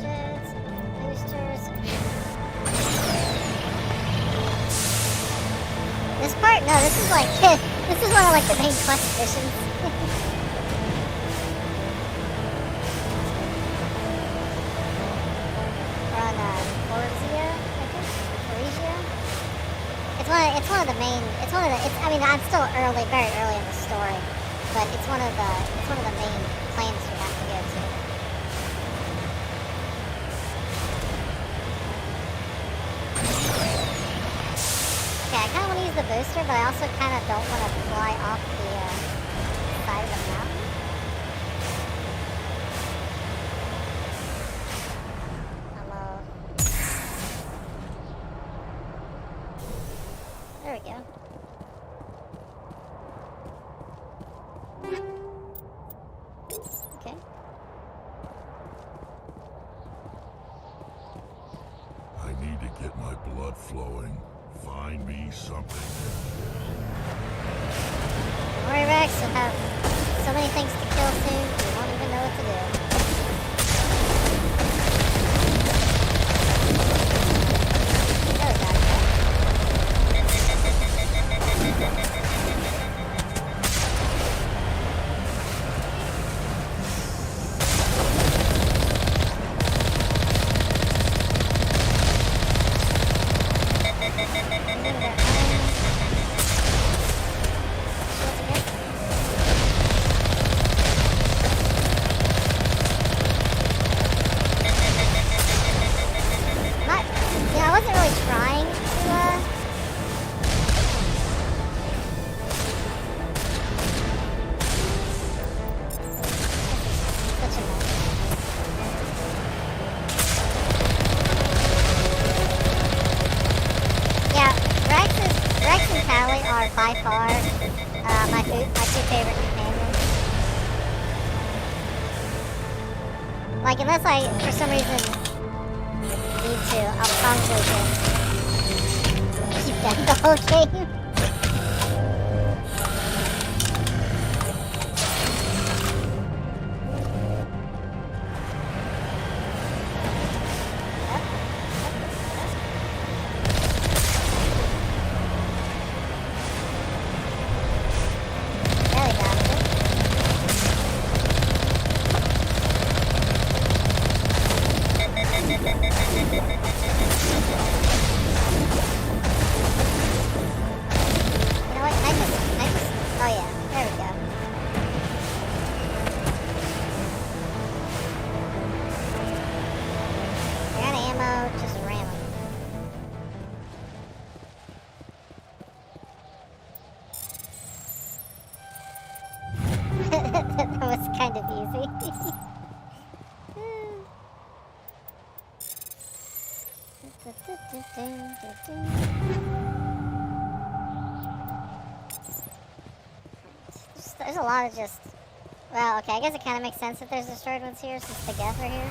Jets, boosters. This part, no, this is like, this is one of like the main quest missions. We're on Forzia, I think? Forizia? It's one of the main, I mean, I'm still early, very early in the story, but it's one of the main planets you have to go to. Okay, I kind of want to use the booster, but I also kind of don't want to fly off the side of the mountain. There we go. Okay.
I need to get my blood flowing. Find me something.
Don't worry, Rex, you'll have so many things to kill soon, you won't even know what to do. By far, my two favorite companions. Like, unless I, for some reason, need to, I'll probably just keep them the whole game. That was kind of easy. There's a lot of just... Well, okay, I guess it kind of makes sense that there's destroyed ones here since the Geth are here.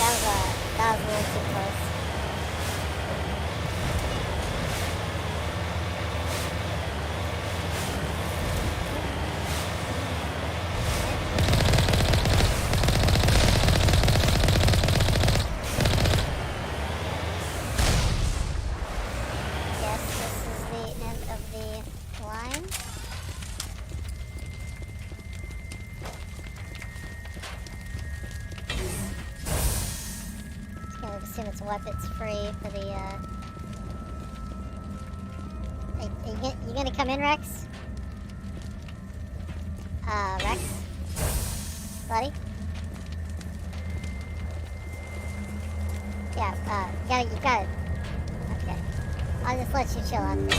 That was a little too close. Guess this is the end of the line. I assume it's weapons free for the, you gonna come in, Rex? Rex? Buddy? Yeah, you got it. Okay. I'll just let you chill out there.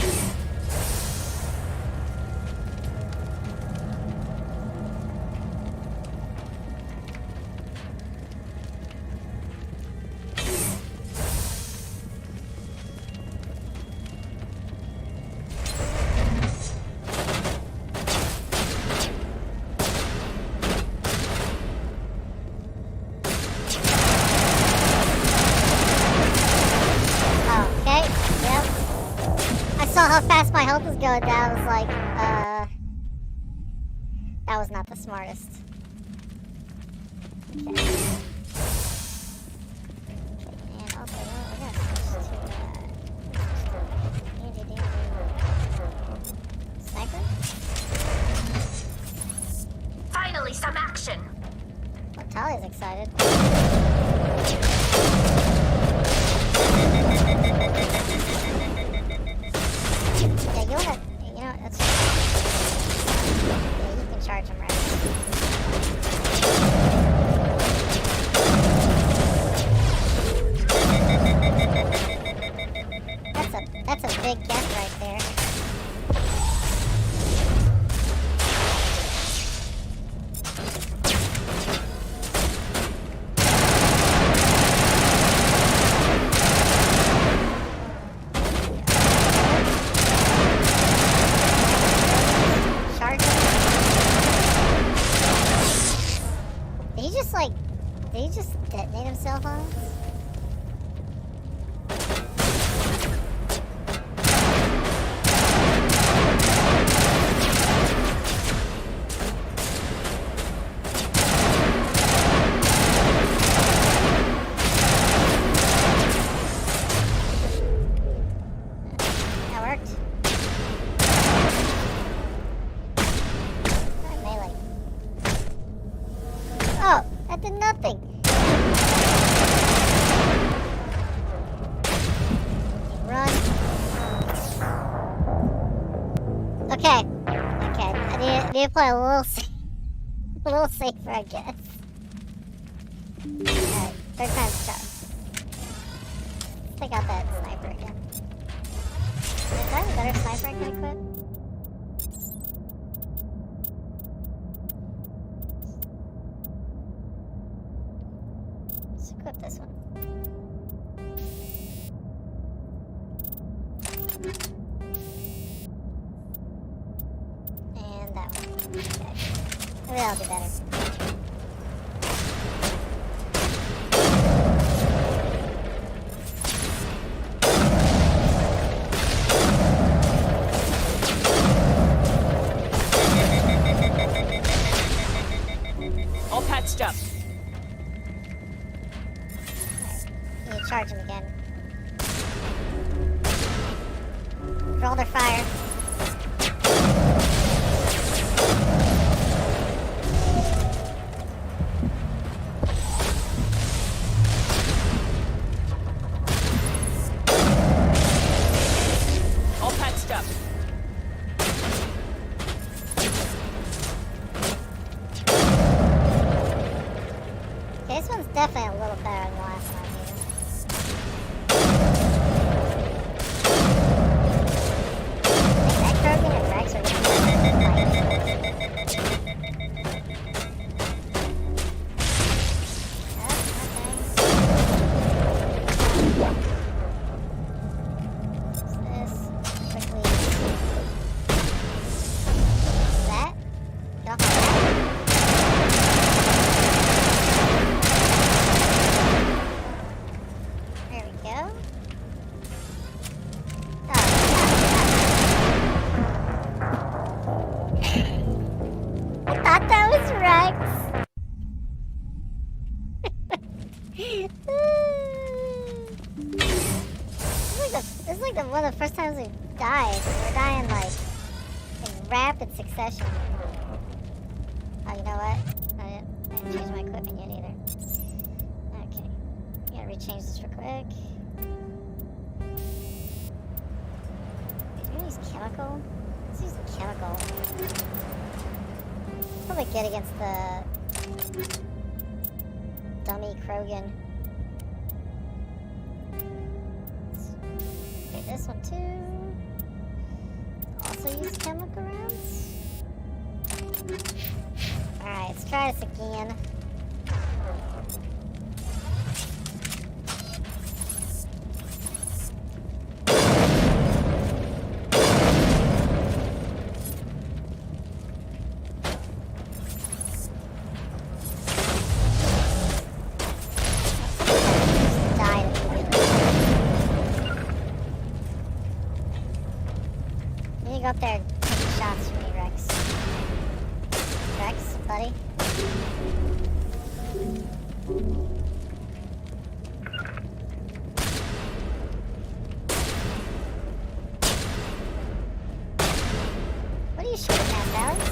How fast my health was going down, I was like, that was not the smartest. Okay. And also, we're gonna switch to, handy sniper?
Finally, some action!
Oh, Talia's excited. That's... Yeah, you can charge him right. That's a big death right there. Did he just detonate himself on us? That worked. Melee. Oh, that did nothing. Okay. I need to play a little safer, I guess. Alright, third time's charm. Let's take out that sniper again. Is that a better sniper I can equip? Let's equip this one. And that one. Okay. Maybe that'll be better.
All patched up.
Right. Need to charge him again. Roll their fire.
All patched up.
Okay, this one's definitely a little better than the last one I used. That Krogan and Rex are This is like one of the first times we've died. We're dying like in rapid succession. Oh, you know what? I didn't change my equipment yet either. Okay. Gotta rechange this real quick. Do we use chemical? Let's use the chemical. It's probably good against the dummy Krogan. Okay, this one too. Also use chemical rounds. Alright, let's try this again. Go up there and take shots for me, Rex. Rex, buddy. What are you shooting at, Alex?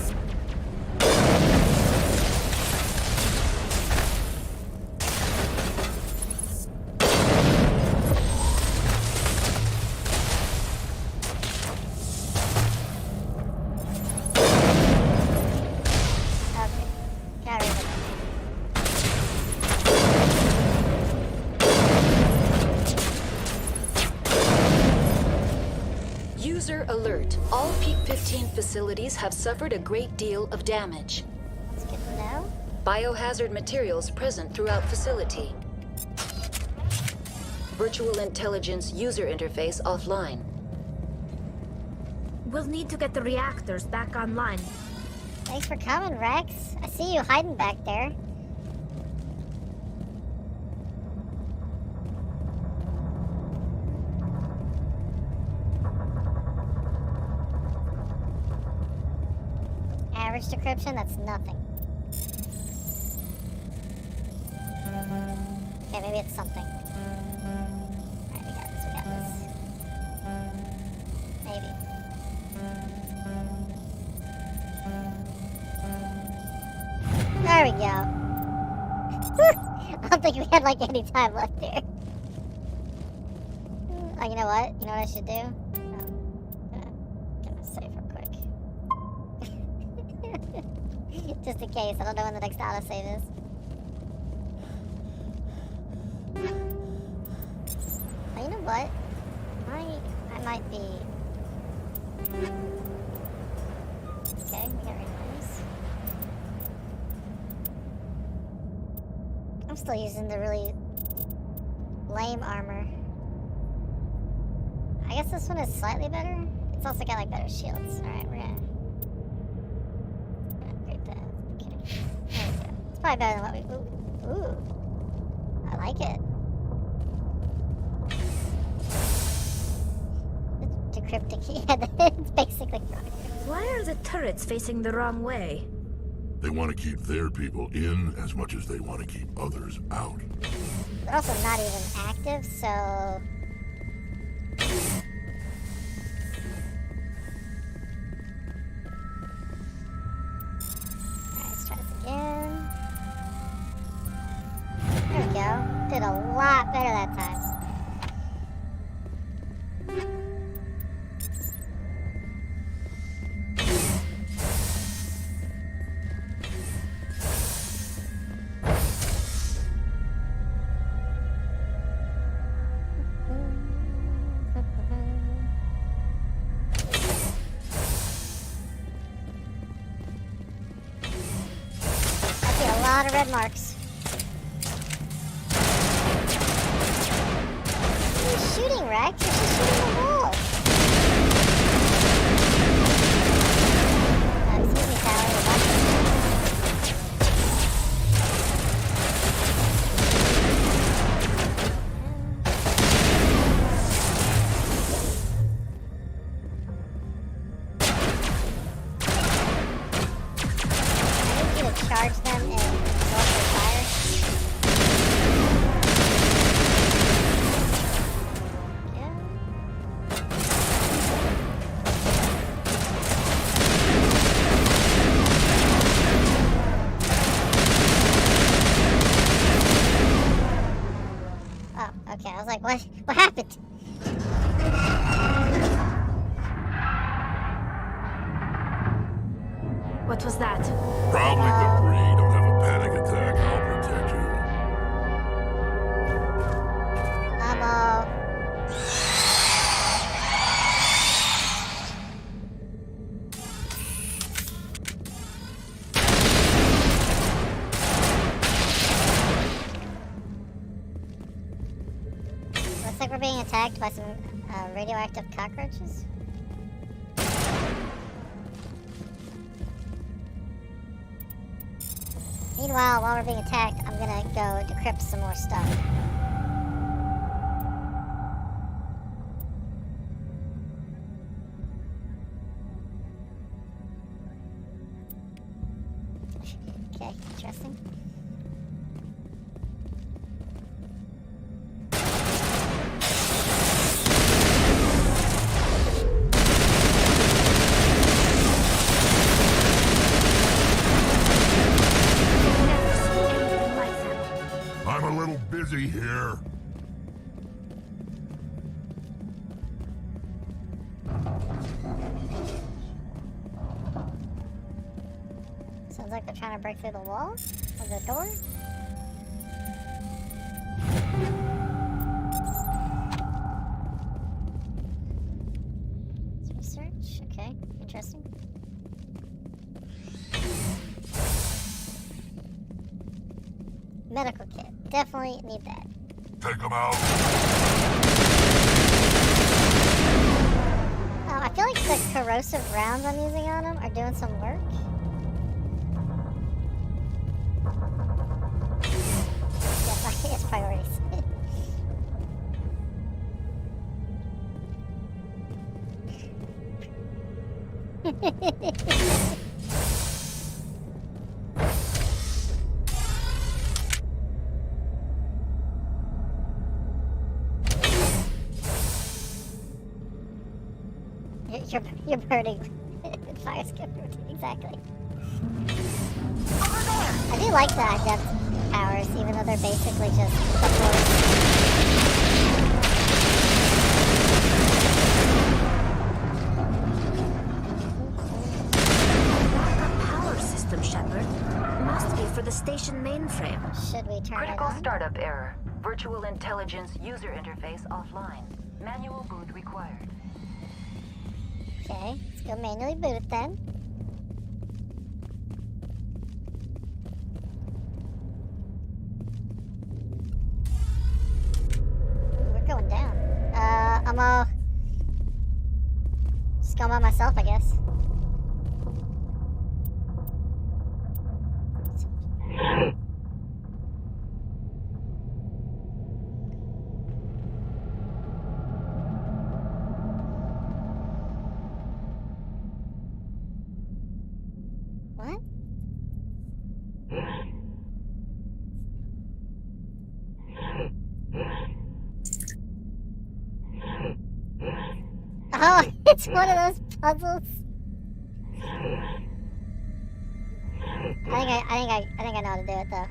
User alert. All Peak 15 facilities have suffered a great deal of damage.
That's good to know.
Biohazard materials present throughout facility. Virtual intelligence user interface offline.
We'll need to get the reactors back online.
Thanks for coming, Rex. I see you hiding back there. Average decryption, that's nothing. Okay, maybe it's something. Alright, we got this. Maybe. There we go. I don't think we had like any time left here. Oh, you know what? You know what I should do? Gonna save real quick. Just in case, I don't know when the next autosave is. Oh, you know what? I might be... Okay, we got replays. I'm still using the really lame armor. I guess this one is slightly better. It's also got like better shields. Alright, we're gonna upgrade that. Okay. There we go. It's probably better than what we... Ooh. I like it. It's decrypting. Yeah, it's basically wrong.
Why are the turrets facing the wrong way?
They want to keep their people in as much as they want to keep others out.
They're also not even active, so... Alright, let's try this again. There we go. Did a lot better that time. A lot of red marks. What are you shooting, Rex? You're just shooting the wall. Excuse me, Sally. We're back. I need you to charge them and absorb their like, what? What happened?
What was that?
Probably debris. Don't have a panic attack. I'll protect you.
Ammo. Looks like we're being attacked by some radioactive cockroaches. Meanwhile, while we're being attacked, I'm gonna go decrypt some more stuff. Okay, interesting.
I'm a little busy here.
Sounds like they're trying to break through the wall of the door. Let's research. Okay, interesting. Medical kit. Definitely need that.
Take them out.
Oh, I feel like the corrosive rounds I'm using on them are doing some work. Yes, priorities. You're burning. Fire skip exactly. I do like the adept powers, even though they're basically just
Power system, Shepard. Must be for the station mainframe.
Should we turn
Critical
it on?
startup error. Virtual intelligence user interface offline. Manual boot required.
Okay, let's go manually boot it then. We're going down. I'm just going by myself, I guess. What? Oh, it's one of those puzzles. I think I know how to do it though.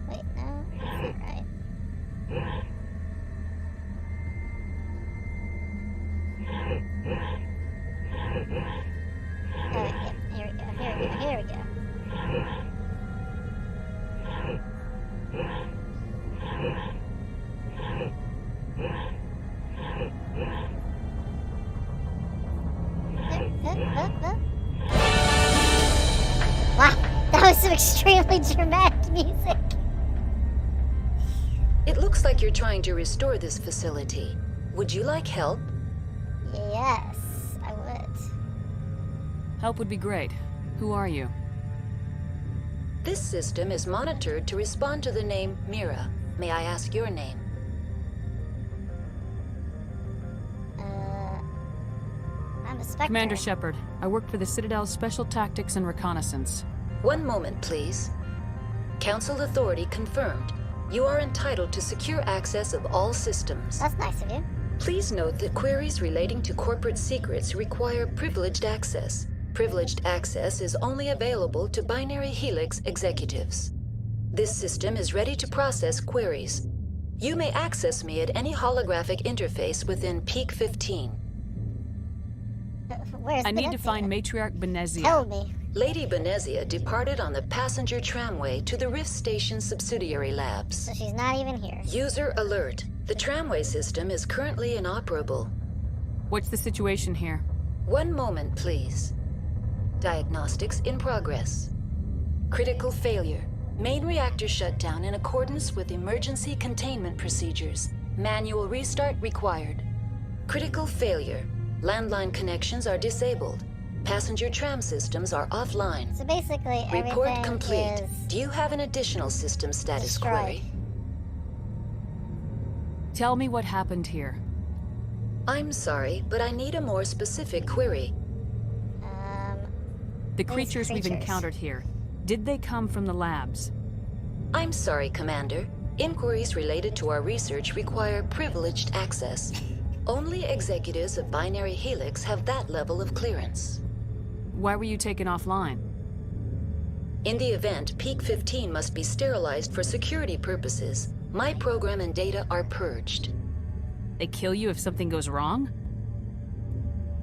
Wait, no, that's not right. Alright, yeah, here we go, here we go. Wow, that was some extremely dramatic music.
It looks like you're trying to restore this facility. Would you like help?
Yes, I would.
Help would be great. Who are you?
This system is monitored to respond to the name Mira. May I ask your name?
I'm a Spectre.
Commander Shepard. I work for the Citadel Special Tactics and Reconnaissance.
One moment, please. Council authority confirmed. You are entitled to secure access of all systems.
That's nice of you.
Please note that queries relating to corporate secrets require privileged access. Privileged access is only available to Binary Helix executives. This system is ready to process queries. You may access me at any holographic interface within Peak 15.
Where's
I need to
Benezia?
find Matriarch Benezia.
Tell me.
Lady Benezia departed on the passenger tramway to the Rift Station subsidiary labs.
So she's not even here.
User alert. The tramway system is currently inoperable.
What's the situation here?
One moment, please. Diagnostics in progress. Critical failure. Main reactor shut down in accordance with emergency containment procedures. Manual restart required. Critical failure. Landline connections are disabled. Passenger tram systems are offline.
So basically,
Report
everything
complete.
is
Do you have an additional system status query?
Tell me what happened here.
I'm sorry, but I need a more specific query.
The creatures we've encountered here, did they come from the labs?
I'm sorry, Commander. Inquiries related to our research require privileged access. Only executives of Binary Helix have that level of clearance.
Why were you taken offline?
In the event, Peak 15 must be sterilized for security purposes. My program and data are purged.
They kill you if something goes wrong?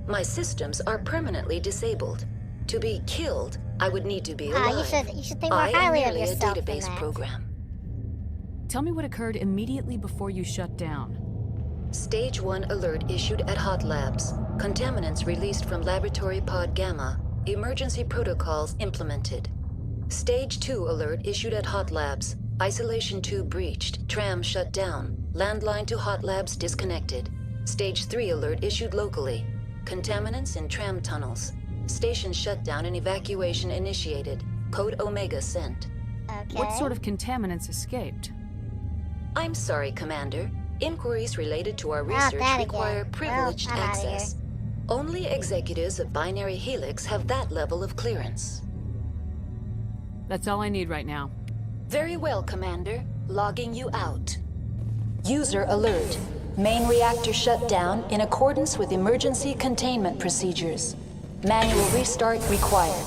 My systems are permanently disabled. To be killed, I would need to be alive.
You should think more highly of yourself
I am merely a
than
database
that.
program.
Tell me what occurred immediately before you shut down.
Stage 1 alert issued at Hot Labs. Contaminants released from Laboratory Pod Gamma. Emergency protocols implemented. Stage 2 alert issued at Hot Labs. Isolation tube breached. Tram shut down. Landline to Hot Labs disconnected. Stage 3 alert issued locally. Contaminants in tram tunnels. Station shutdown and evacuation initiated. Code Omega sent.
Okay.
What sort of contaminants escaped?
I'm sorry, Commander. Inquiries related to our research require privileged access. Only executives of Binary Helix have that level of clearance.
That's all I need right now.
Very well, Commander. Logging you out. User alert. Main reactor shut down in accordance with emergency containment procedures. Manual restart required.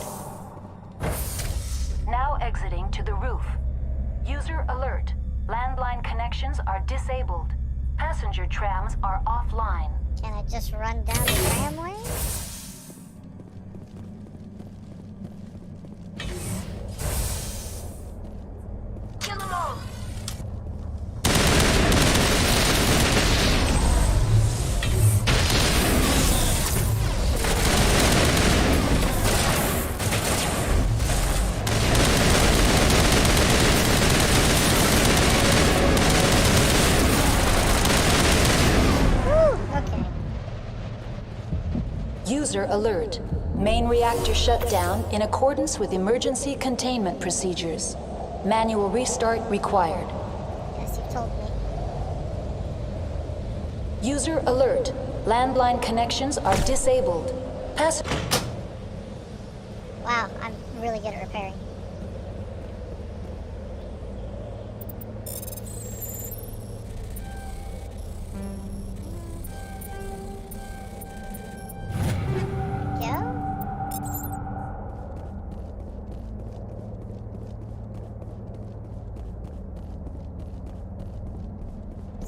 Now exiting to the roof. User alert. Landline connections are disabled. Passenger trams are offline.
Can I just run down the tramway?
Kill them all!
User alert. Main reactor shut down in accordance with emergency containment procedures. Manual restart required.
Yes, you told me.
User alert. Landline connections are disabled.
Wow, I'm really good at repairing.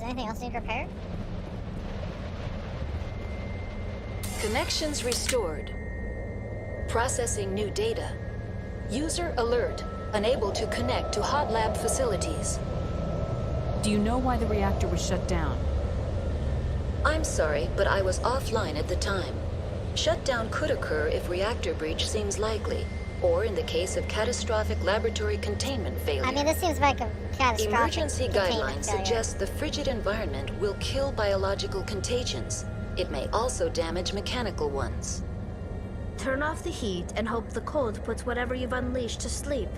Anything else need repair?
Connections restored. Processing new data. User alert. Unable to connect to hot lab facilities.
Do you know why the reactor was shut down?
I'm sorry, but I was offline at the time. Shutdown could occur if reactor breach seems likely, or in the case of catastrophic laboratory containment failure.
I mean, this seems like a catastrophic
Emergency guidelines
failure.
suggest the frigid environment will kill biological contagions. It may also damage mechanical ones.
Turn off the heat and hope the cold puts whatever you've unleashed to sleep.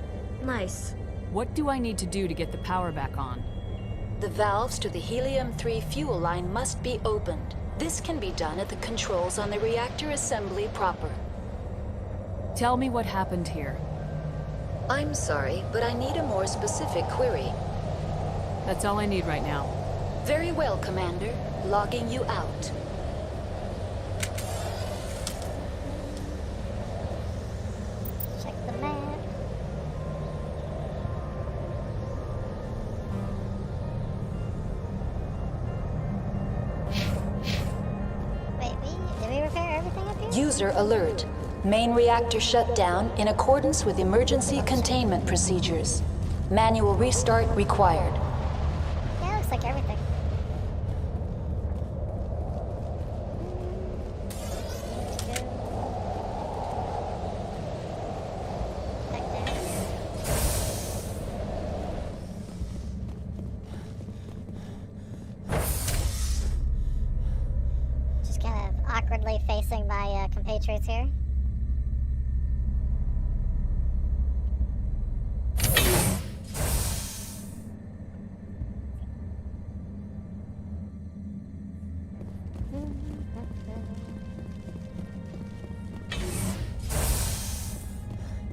Nice.
What do I need to do to get the power back on?
The valves to the helium-3 fuel line must be opened. This can be done at the controls on the reactor assembly proper.
Tell me what happened here.
I'm sorry, but I need a more specific query.
That's all I need right now.
Very well, Commander. Logging you out.
Check the map. Wait, did we repair everything up here?
User alert. Main reactor shut down in accordance with emergency containment procedures. Manual restart required.
Yeah, looks like everything. Just kind of awkwardly facing my compatriots here.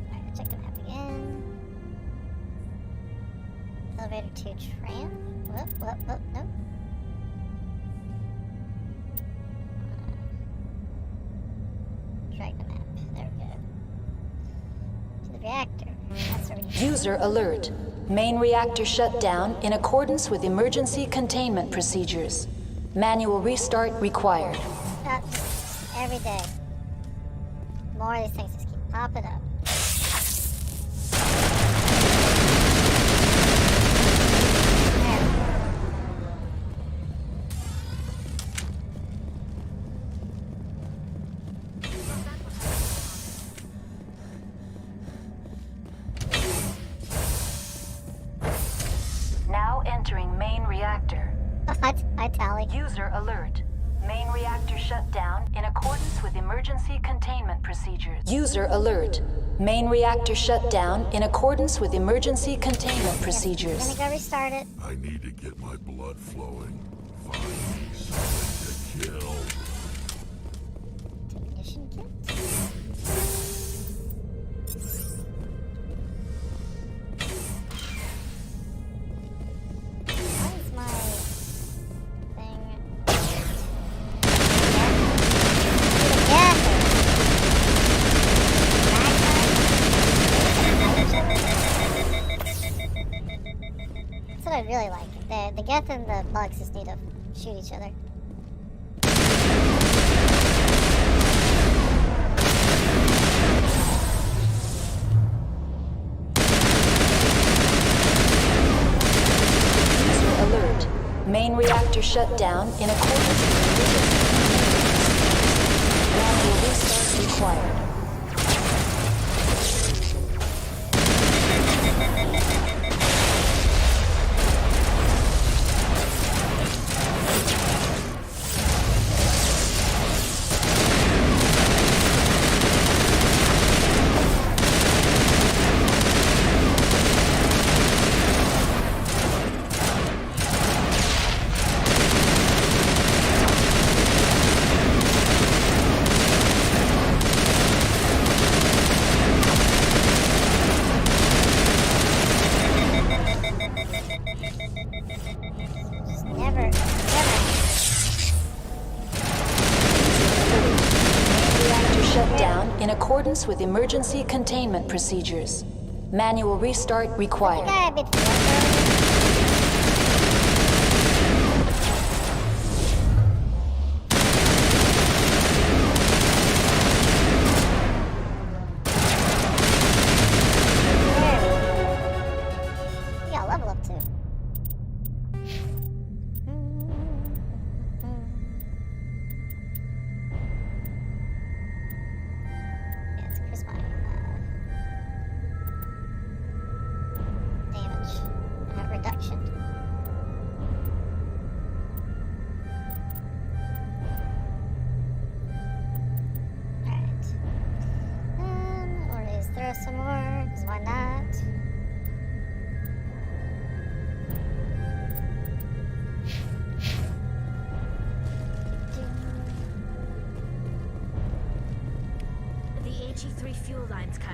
Alright, check the map again. Elevator to tram? Whoop, nope. Drag the map. There we go. To the reactor. That's where we go.
User alert. Main reactor shut down in accordance with emergency containment procedures. Manual restart required.
Every day. More of these things just keep popping up.
Now entering main reactor.
Italic.
User alert. Main reactor shut down in accordance with emergency containment procedures. User alert. Main reactor shut down in accordance with emergency containment procedures.
Gonna go restart it.
I need to get my blood flowing. Find me something to kill.
Technician kit? Why is my thing... That's what I really like. The Geth and the bugs just need to shoot each other.
User alert. Main reactor shut down in accordance with manual restart required. In accordance with emergency containment procedures. Manual restart required.
Yeah, level up too. Reduction. Alright. Or is there some more? Because why not?
The HE3 fuel line's cut.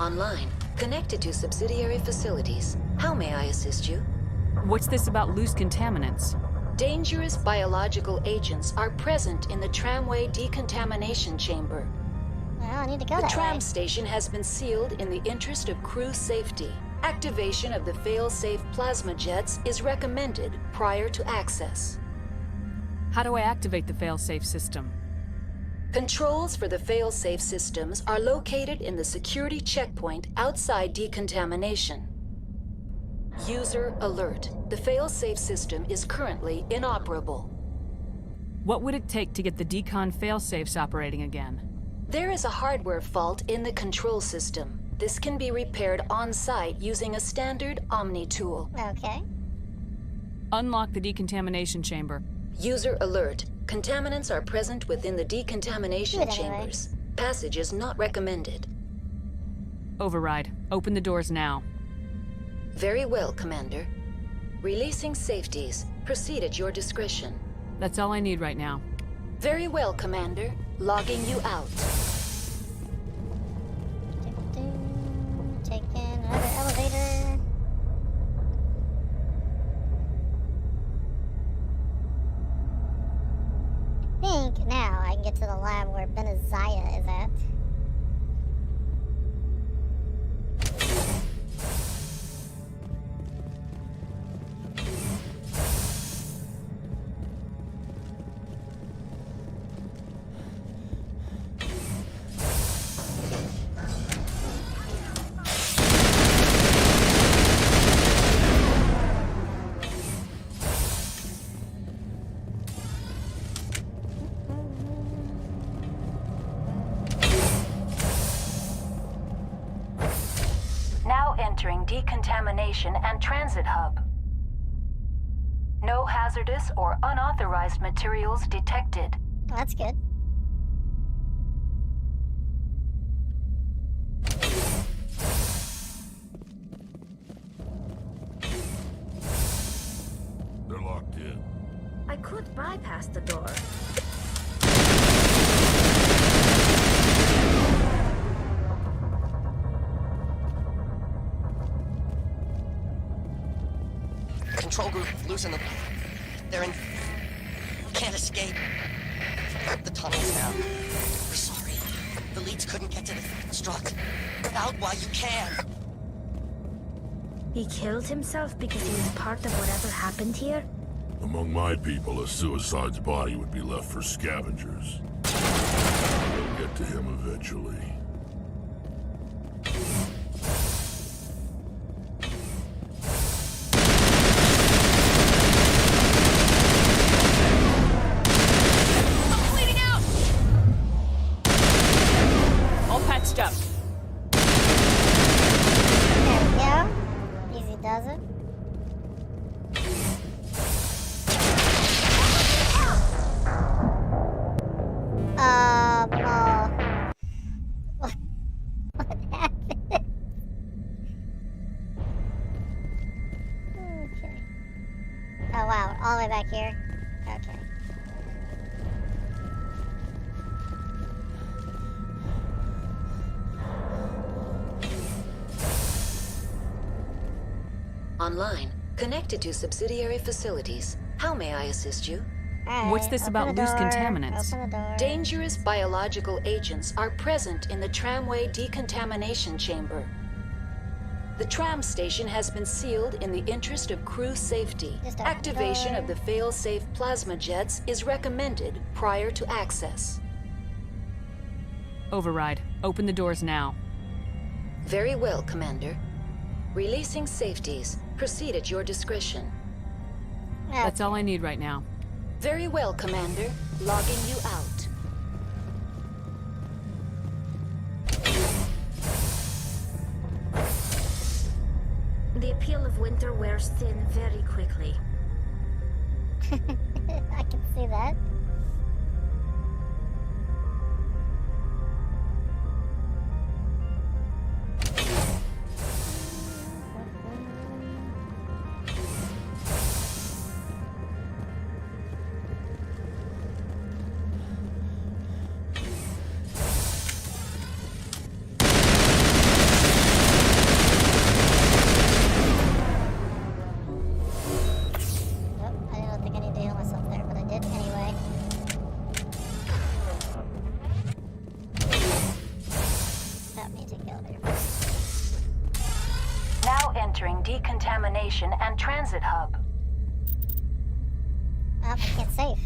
Online, connected to subsidiary facilities. How may I assist you?
What's this about loose contaminants?
Dangerous biological agents are present in the tramway decontamination chamber.
Well, I need to go
The
that
tram
way.
station has been sealed in the interest of crew safety. Activation of the fail-safe plasma jets is recommended prior to access.
How do I activate the fail-safe system?
Controls for the fail-safe systems are located in the security checkpoint outside decontamination. User alert. The fail-safe system is currently inoperable.
What would it take to get the decon fail-safes operating again?
There is a hardware fault in the control system. This can be repaired on-site using a standard Omni tool.
Okay.
Unlock the decontamination chamber.
User alert. Contaminants are present within the decontamination
Do it anyway.
chambers. Passage is not recommended.
Override. Open the doors now.
Very well, Commander. Releasing safeties. Proceed at your discretion.
That's all I need right now.
Very well, Commander. Logging you out.
Taking another elevator. I think now I can get to the lab where Benaziah is at.
Now entering decontamination and transit hub. No hazardous or unauthorized materials detected.
That's good.
They're locked in.
I could bypass the door.
Control group, loosen them. They're in... Can't escape. The tunnels now. We're sorry. The leads couldn't get to the struck. Get out while you can.
He killed himself because he was part of whatever happened here?
Among my people, a suicide's body would be left for scavengers. They'll get to him eventually.
Up.
There we go. Easy does it. What happened? Okay. Oh wow, all the way back here. Okay.
Online, connected to subsidiary facilities. How may I assist you?
What's this about loose contaminants?
Open the door.
Dangerous biological agents are present in the tramway decontamination chamber. The tram station has been sealed in the interest of crew safety. Activation of the fail-safe plasma jets is recommended prior to access.
Override. Open the doors now.
Very well, Commander. Releasing safeties. Proceed at your discretion.
That's all I need right now.
Very well, Commander. Logging you out.
The appeal of winter wears thin very quickly.
I can see that.
entering decontamination and transit hub.
I think it's safe.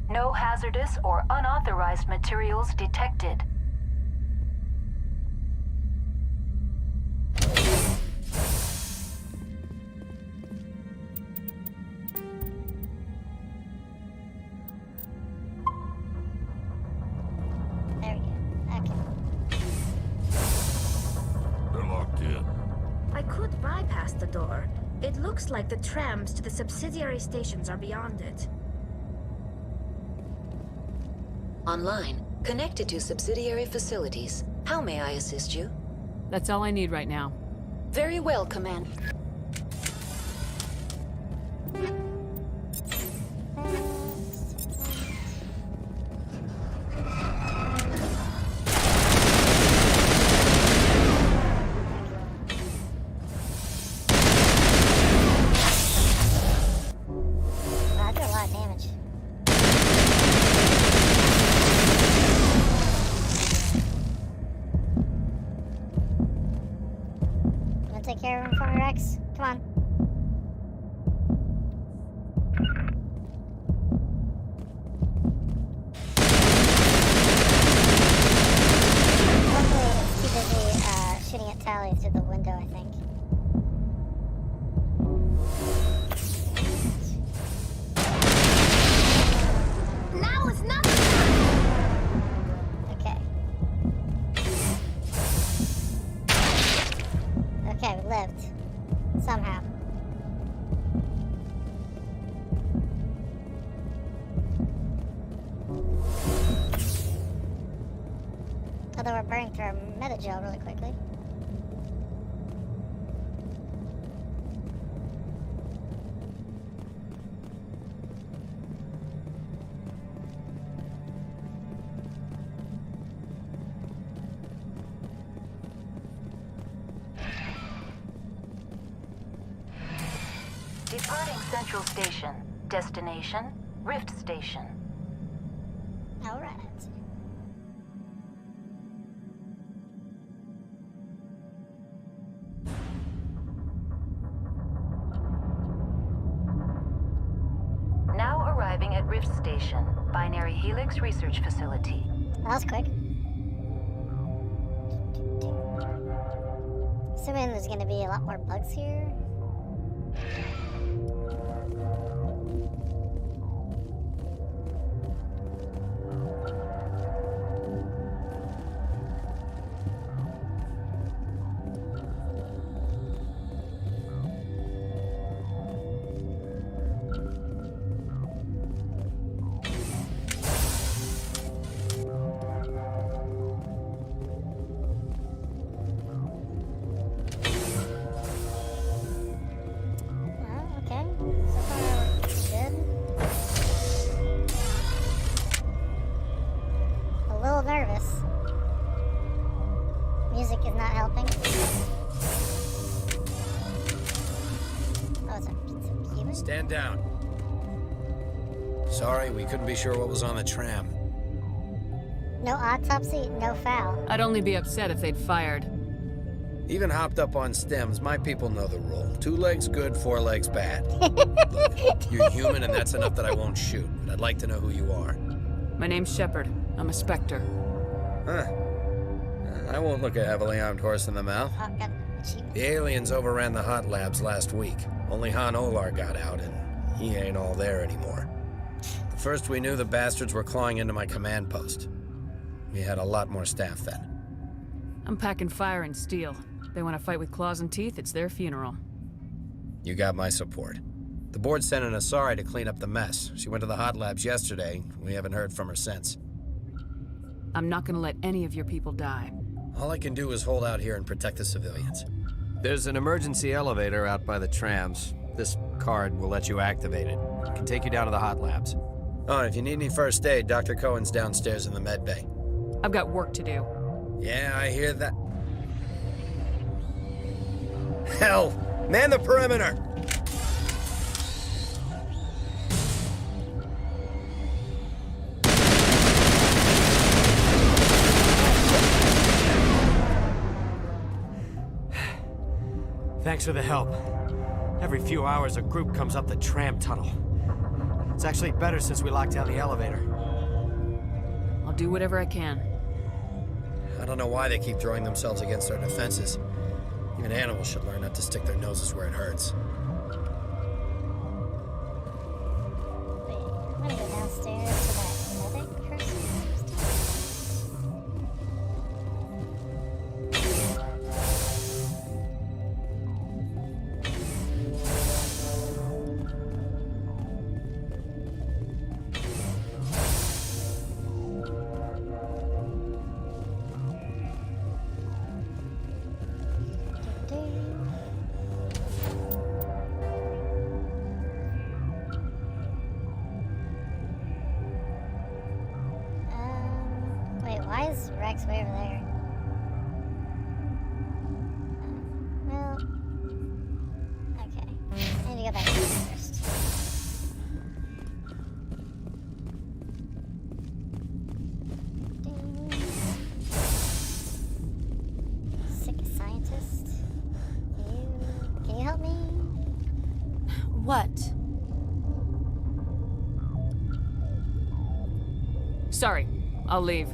No hazardous or unauthorized materials detected.
There we go. Okay.
They're locked in.
I could bypass the door. It looks like the trams to the subsidiary stations are beyond it.
Online, connected to subsidiary facilities. How may I assist you?
That's all I need right now.
Very well, Command.
Wow, I did a lot of damage. You wanna take care of him for me, Rex? Come on. Hopefully it's too busy shooting at Tally through the window, I think.
Now is not
Okay. Okay, we lived. Somehow. Although we're burning through our meta-gel really quickly.
Departing Central Station. Destination, Rift Station.
Alright.
Now arriving at Rift Station, Binary Helix Research Facility.
That was quick. Assuming there's gonna be a lot more bugs here. Oh, okay. So far, we're good. A little nervous. Music is not helping. Oh, it's a human?
Stand down. Sorry, we couldn't be sure what was on the tram.
No autopsy, no foul.
I'd only be upset if they'd fired.
Even hopped up on stems, my people know the rule. 2 legs good, 4 legs bad. Look, you're human and that's enough that I won't shoot, but I'd like to know who you are.
My name's Shepard. I'm a Spectre.
Huh. I won't look a heavily armed horse in the mouth.
Oh, God.
The aliens overran the hot labs last week. Only Han Olar got out, and he ain't all there anymore. The first we knew, the bastards were clawing into my command post. We had a lot more staff then.
I'm packing fire and steel. They want to fight with claws and teeth, it's their funeral.
You got my support. The board sent an Asari to clean up the mess. She went to the hot labs yesterday. We haven't heard from her since.
I'm not gonna let any of your people die.
All I can do is hold out here and protect the civilians.
There's an emergency elevator out by the trams. This card will let you activate it. It can take you down to the hot labs.
Oh, and if you need any first aid, Dr. Cohen's downstairs in the med bay.
I've got work to do.
Yeah, I hear that. Hell! Man the perimeter!
Thanks for the help. Every few hours, a group comes up the tram tunnel. It's actually better since we locked down the elevator.
I'll do whatever I can.
I don't know why they keep throwing themselves against our defenses. Even animals should learn not to stick their noses where it hurts.
Wait, I'm gonna go downstairs to that medic person. Wait, why is Rex way over there? Well, okay. I need to go back here first. Ding. Sick scientist. Can you help me?
What?
Sorry, I'll leave.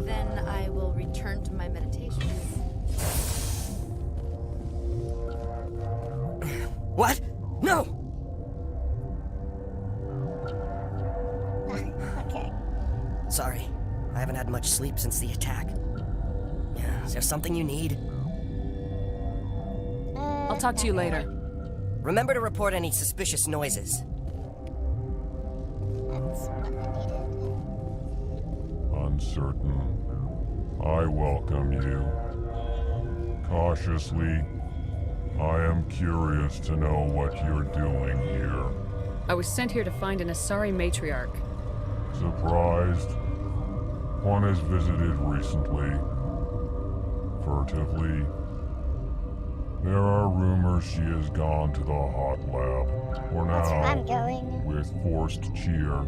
Then I will return to my meditation.
What? No!
Okay.
Sorry. I haven't had much sleep since the attack. Is there something you need?
I'll talk to you later.
Remember to report any suspicious noises.
That's what I needed.
Uncertain. I welcome you. Cautiously, I am curious to know what you're doing here.
I was sent here to find an Asari matriarch.
Surprised? One has visited recently. Furtively. There are rumors she has gone to the hot lab. For
That's where
now,
I'm going.
with forced cheer.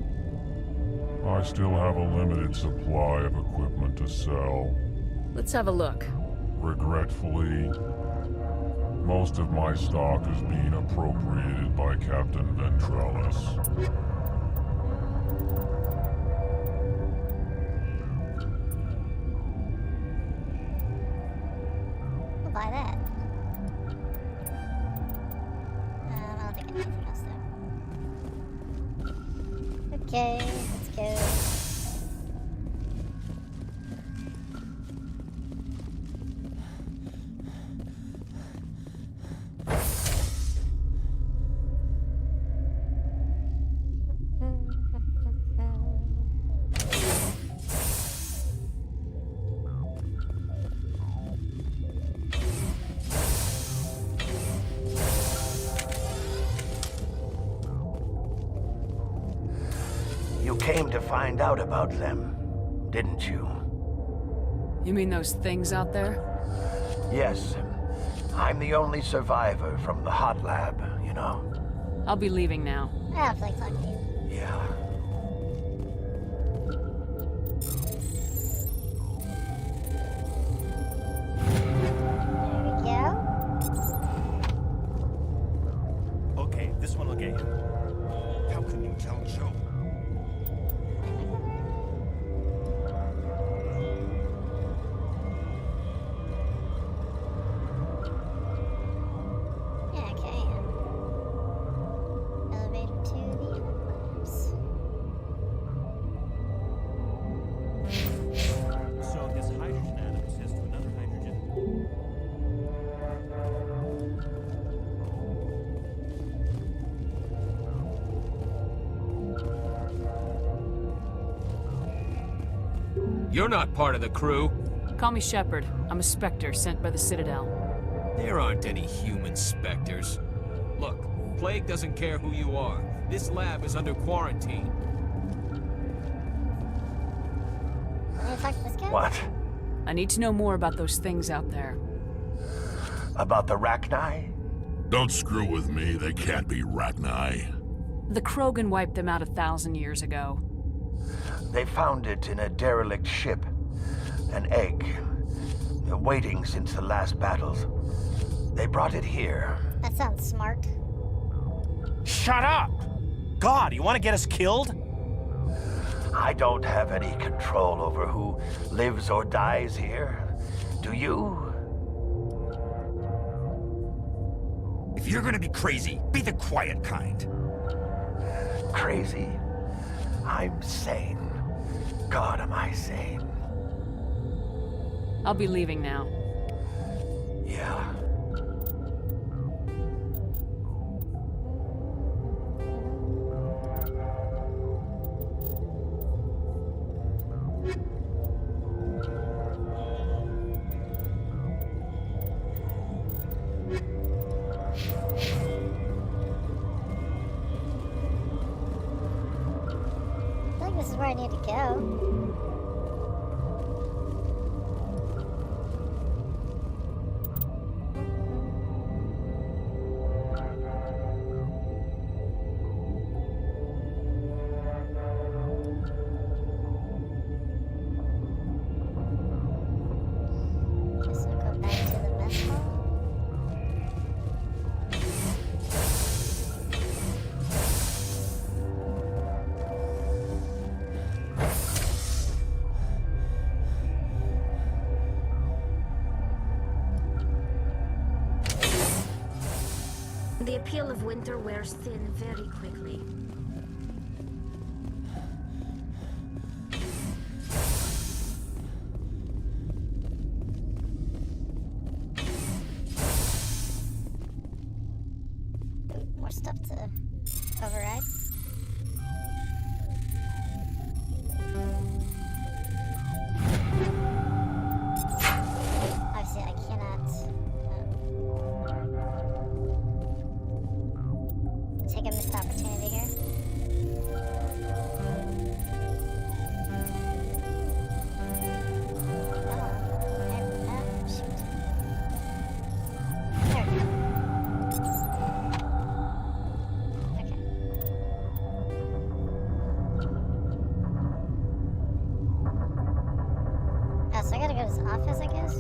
I still have a limited supply of equipment to sell.
Let's have a look.
Regretfully, most of my stock is being appropriated by Captain Ventrellis.
I'll buy that. I don't think I need anything else though. Okay, let's go.
You came to find out about them, didn't you?
You mean those things out there?
Yes. I'm the only survivor from the hot lab, you know.
I'll be leaving now.
I'll play talk to you.
Yeah.
There we go.
Okay, this one will get you. How can you tell Joe?
Yeah, okay. Elevator to the labs.
So this hydrogen atom says to another hydrogen.
You're not part of the crew.
Call me Shepard. I'm a Spectre sent by the Citadel.
There aren't any human specters. Look, Plague doesn't care who you are. This lab is under quarantine.
Can I talk to this guy?
What?
I need to know more about those things out there.
About the Rachni?
Don't screw with me, they can't be Rachni.
The Krogan wiped them out 1,000 years ago.
They found it in a derelict ship. An egg. waiting since the last battles. They brought it here.
That sounds smart.
Shut up! God, you want to get us killed?
I don't have any control over who lives or dies here. Do you?
If you're gonna be crazy, be the quiet kind.
Crazy? I'm sane. God, am I sane?
I'll be leaving now.
Yeah.
I think this is where I need to go. Guess I'll go back to the mess hall.
The appeal of winter wears thin very quickly.
More stuff to override. Obviously, I cannot take a missed opportunity here. Shoot. There we go. Okay. Oh, so I gotta go to his office, I guess?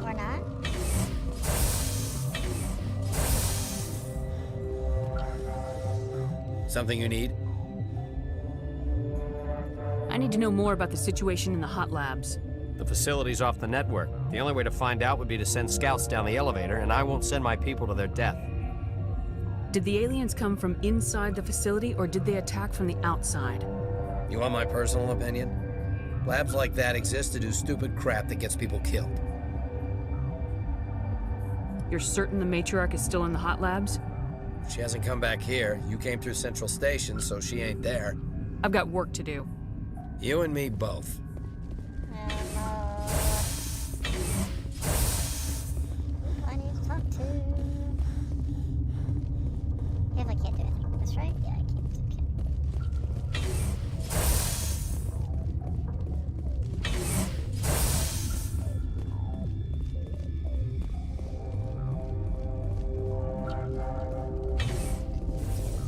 Or not?
Something you need?
I need to know more about the situation in the hot labs.
The facility's off the network. The only way to find out would be to send scouts down the elevator, and I won't send my people to their death.
Did the aliens come from inside the facility, or did they attack from the outside?
You want my personal opinion? Labs like that exist to do stupid crap that gets people killed.
You're certain the matriarch is still in the hot labs?
She hasn't come back here. You came through Central Station, so she ain't there.
I've got work to do.
You and me both.
Who do I need to talk to? If I can't do anything with this, right? Yeah, I can't.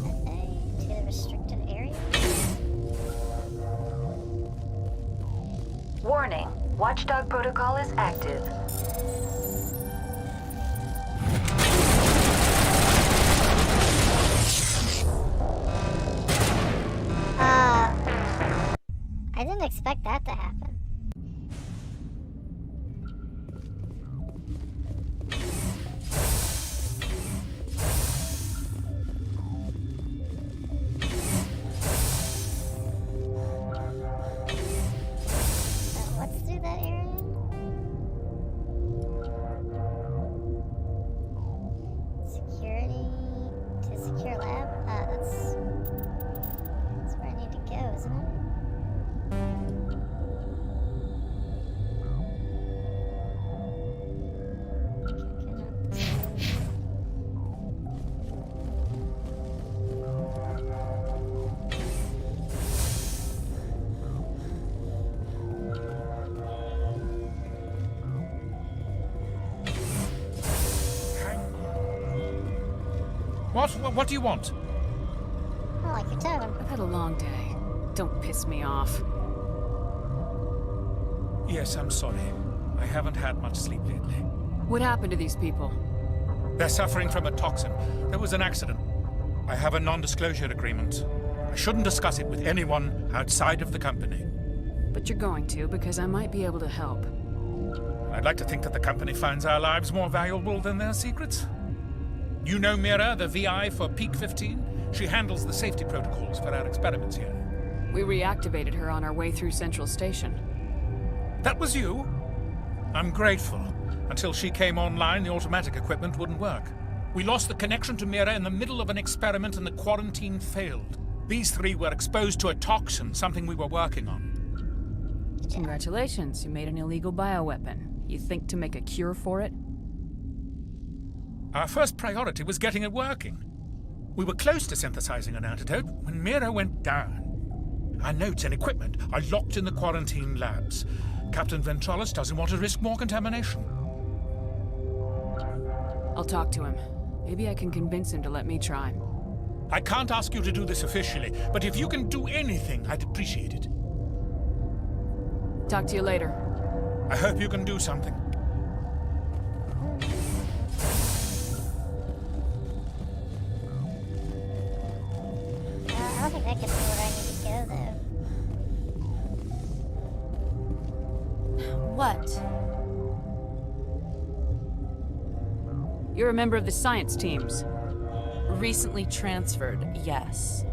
Okay. To the restricted area.
Warning, Watchdog protocol is active.
I didn't expect that to happen. Let's do that area. Security to secure lab. That's where I need to go, isn't it?
What do you want?
I like your tone.
I've had a long day. Don't piss me off.
Yes, I'm sorry. I haven't had much sleep lately.
What happened to these people?
They're suffering from a toxin. There was an accident. I have a non-disclosure agreement. I shouldn't discuss it with anyone outside of the company.
But you're going to, because I might be able to help.
I'd like to think that the company finds our lives more valuable than their secrets. You know Mira, the VI for Peak 15? She handles the safety protocols for our experiments here.
We reactivated her on our way through Central Station.
That was you? I'm grateful. Until she came online, the automatic equipment wouldn't work. We lost the connection to Mira in the middle of an experiment and the quarantine failed. These three were exposed to a toxin, something we were working on.
Congratulations, you made an illegal bioweapon. You think to make a cure for it?
Our first priority was getting it working. We were close to synthesizing an antidote when Mira went down. Our notes and equipment are locked in the quarantine labs. Captain Ventralis doesn't want to risk more contamination.
I'll talk to him. Maybe I can convince him to let me try.
I can't ask you to do this officially, but if you can do anything, I'd appreciate it.
Talk to you later.
I hope you can do something.
I don't think that gets me where I need to go, though.
What?
You're a member of the science teams.
Recently transferred, yes.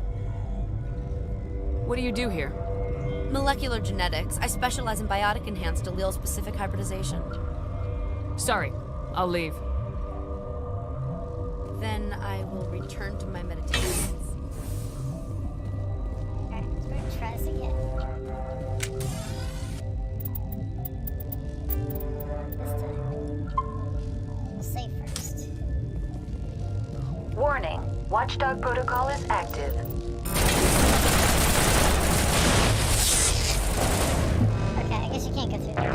What do you do here?
Molecular genetics. I specialize in biotic-enhanced allele-specific hybridization.
Sorry, I'll leave.
Then I will return to my meditations.
Okay, let's go try this again. This time. We'll save first.
Warning. Watchdog protocol is active.
Okay, I guess you can't go through there.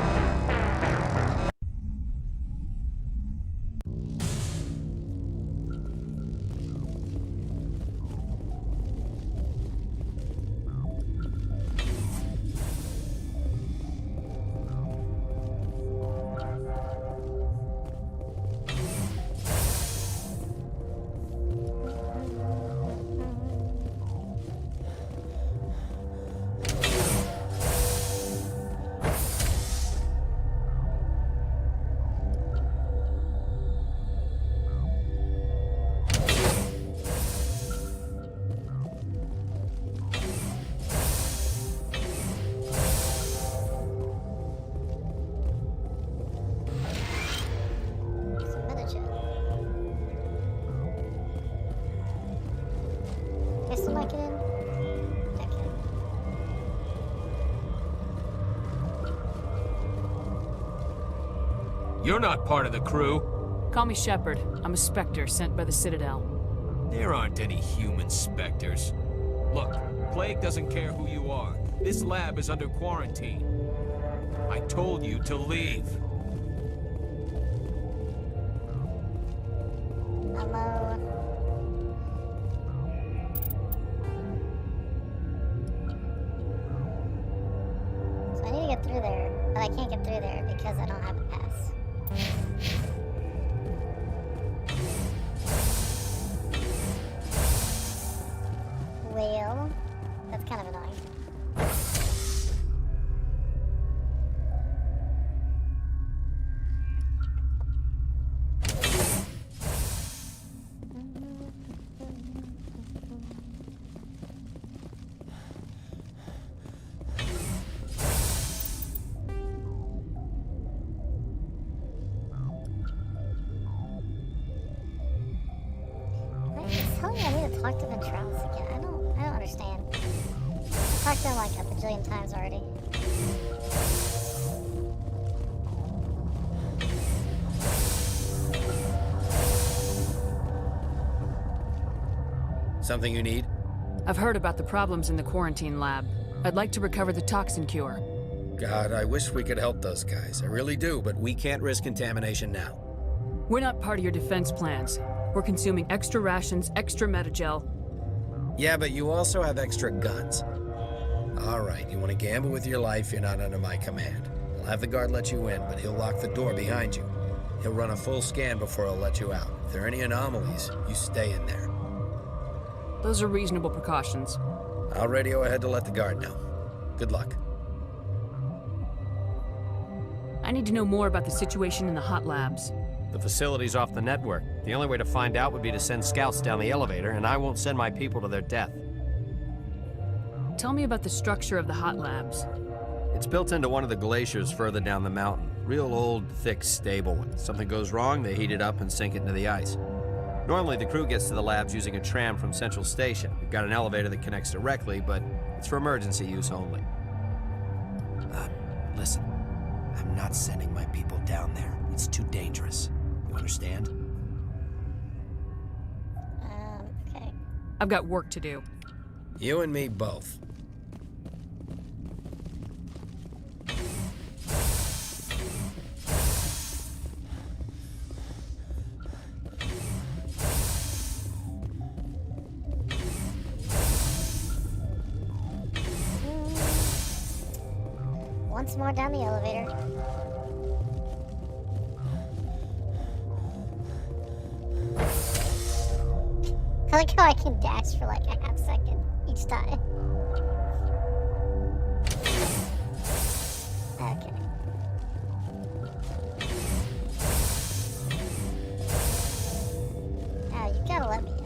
You're not part of the crew.
Call me Shepard. I'm a Spectre sent by the Citadel.
There aren't any human Spectres. Look, Plague doesn't care who you are. This lab is under quarantine. I told you to leave.
Hello. So I need to get through there, but I can't get through there because I don't have a pass. Well, that's kind of annoying. It's telling me I need to talk to Ventralis again. I don't understand. I've talked to him like a bajillion times already.
Something you need?
I've heard about the problems in the quarantine lab. I'd like to recover the toxin cure.
God, I wish we could help those guys. I really do, but we can't risk contamination now.
We're not part of your defense plans. We're consuming extra rations, extra metagel.
Yeah, but you also have extra guns. All right, you want to gamble with your life, you're not under my command. I'll have the guard let you in, but he'll lock the door behind you. He'll run a full scan before he'll let you out. If there are any anomalies, you stay in there.
Those are reasonable precautions.
I'll radio ahead to let the guard know. Good luck.
I need to know more about the situation in the hot labs.
The facility's off the network. The only way to find out would be to send scouts down the elevator, and I won't send my people to their death.
Tell me about the structure of the hot labs.
It's built into one of the glaciers further down the mountain. Real old, thick, stable. When something goes wrong, they heat it up and sink it into the ice. Normally, the crew gets to the labs using a tram from Central Station. We've got an elevator that connects directly, but it's for emergency use only.
Listen, I'm not sending my people down there. It's too dangerous. You understand?
Okay.
I've got work to do.
You and me both.
Once more down the elevator. I like how I can dash for like a half second each time. Okay. Oh, you gotta let me in.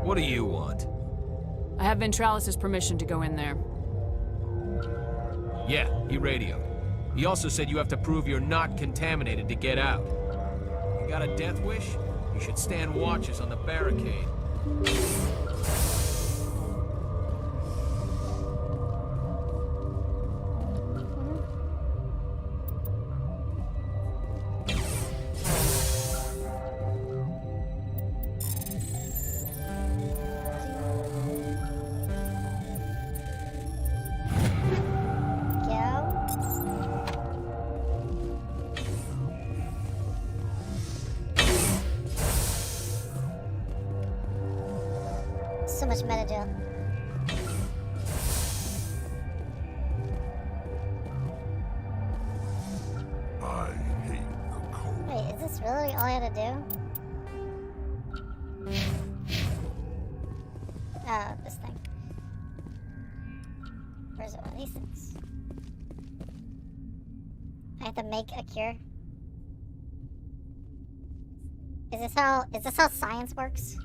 What do you want?
I have Ventralis' permission to go in there.
Yeah, he radioed. He also said you have to prove you're not contaminated to get out. You got a death wish? You should stand watches on the barricade.
So much metagel.
I hate the cold.
Wait, is this really all I had to do? Oh, this thing. Where's it? One of these things. I have to make a cure. Is this how science works?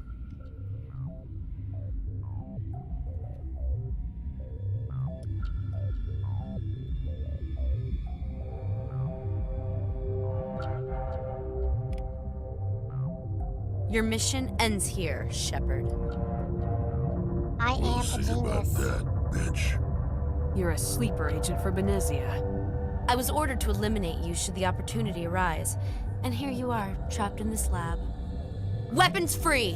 Your mission ends here, Shepard.
I am a genius.
You're a sleeper agent for Venezia.
I was ordered to eliminate you should the opportunity arise. And here you are, trapped in this lab. Weapons free!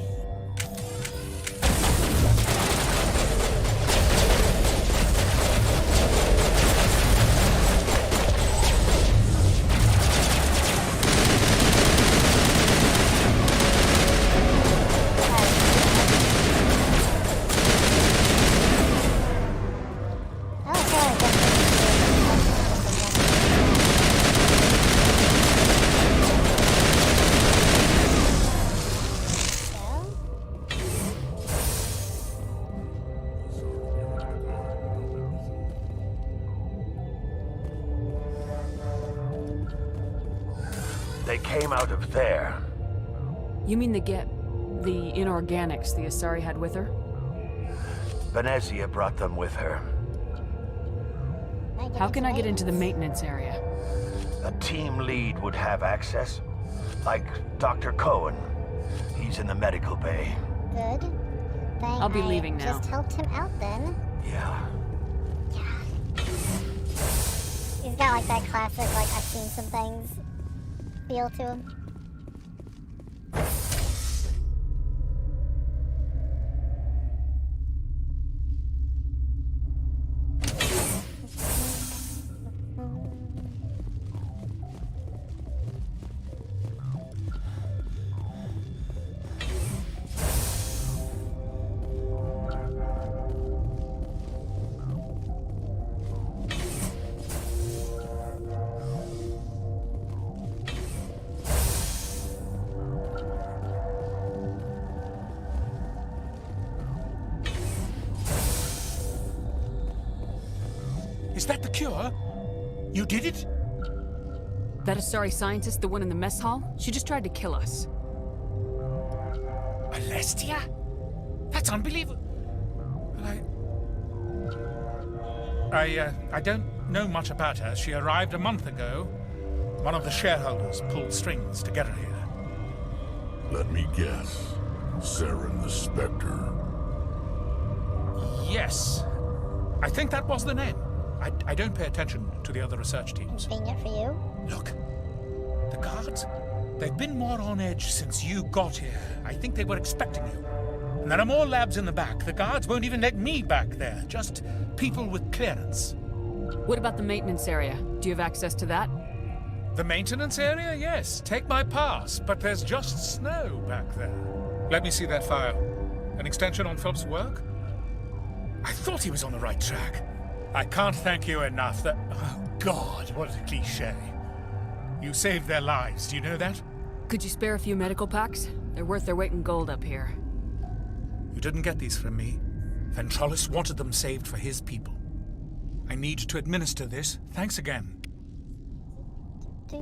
They came out of there.
You mean the inorganics the Asari had with her?
Venezia brought them with her.
How can I get into the maintenance area?
A team lead would have access. Like Dr. Cohen. He's in the medical bay.
Good. Thing
I'll be leaving now.
Just helped him out then.
Yeah.
He's got like that classic, like I've seen some things feel to him.
Is that the cure? You did it?
That Asari scientist, the one in the mess hall? She just tried to kill us.
Alestia? That's unbelievable. I don't know much about her. She arrived a month ago. One of the shareholders pulled strings to get her here.
Let me guess. Saren the Spectre.
Yes. I think that was the name. I don't pay attention to the other research teams.
Convenient for you.
Look, the guards, they've been more on edge since you got here. I think they were expecting you. And there are more labs in the back. The guards won't even let me back there. Just people with clearance.
What about the maintenance area? Do you have access to that?
The maintenance area? Yes. Take my pass. But there's just snow back there. Let me see that file. An extension on Phelps' work? I thought he was on the right track. I can't thank you enough that... Oh, God, what a cliché. You saved their lives, do you know that?
Could you spare a few medical packs? They're worth their weight in gold up here.
You didn't get these from me. Ventrollis wanted them saved for his people. I need to administer this. Thanks again.
So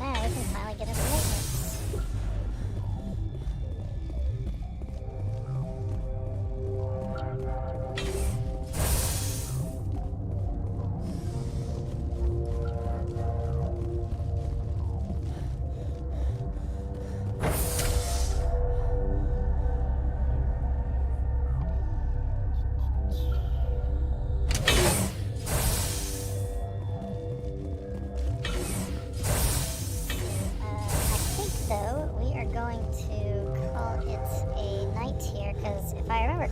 now we can finally get into maintenance.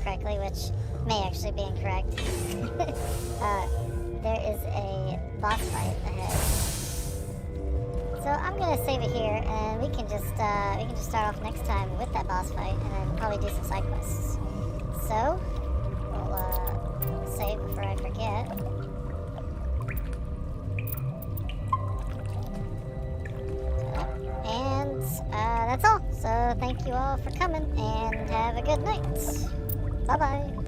Correctly, which may actually be incorrect. There is a boss fight ahead, so I'm gonna save it here, and we can just start off next time with that boss fight, and then probably do some side quests. So we'll save before I forget. And that's all. So thank you all for coming, and have a good night. Bye-bye.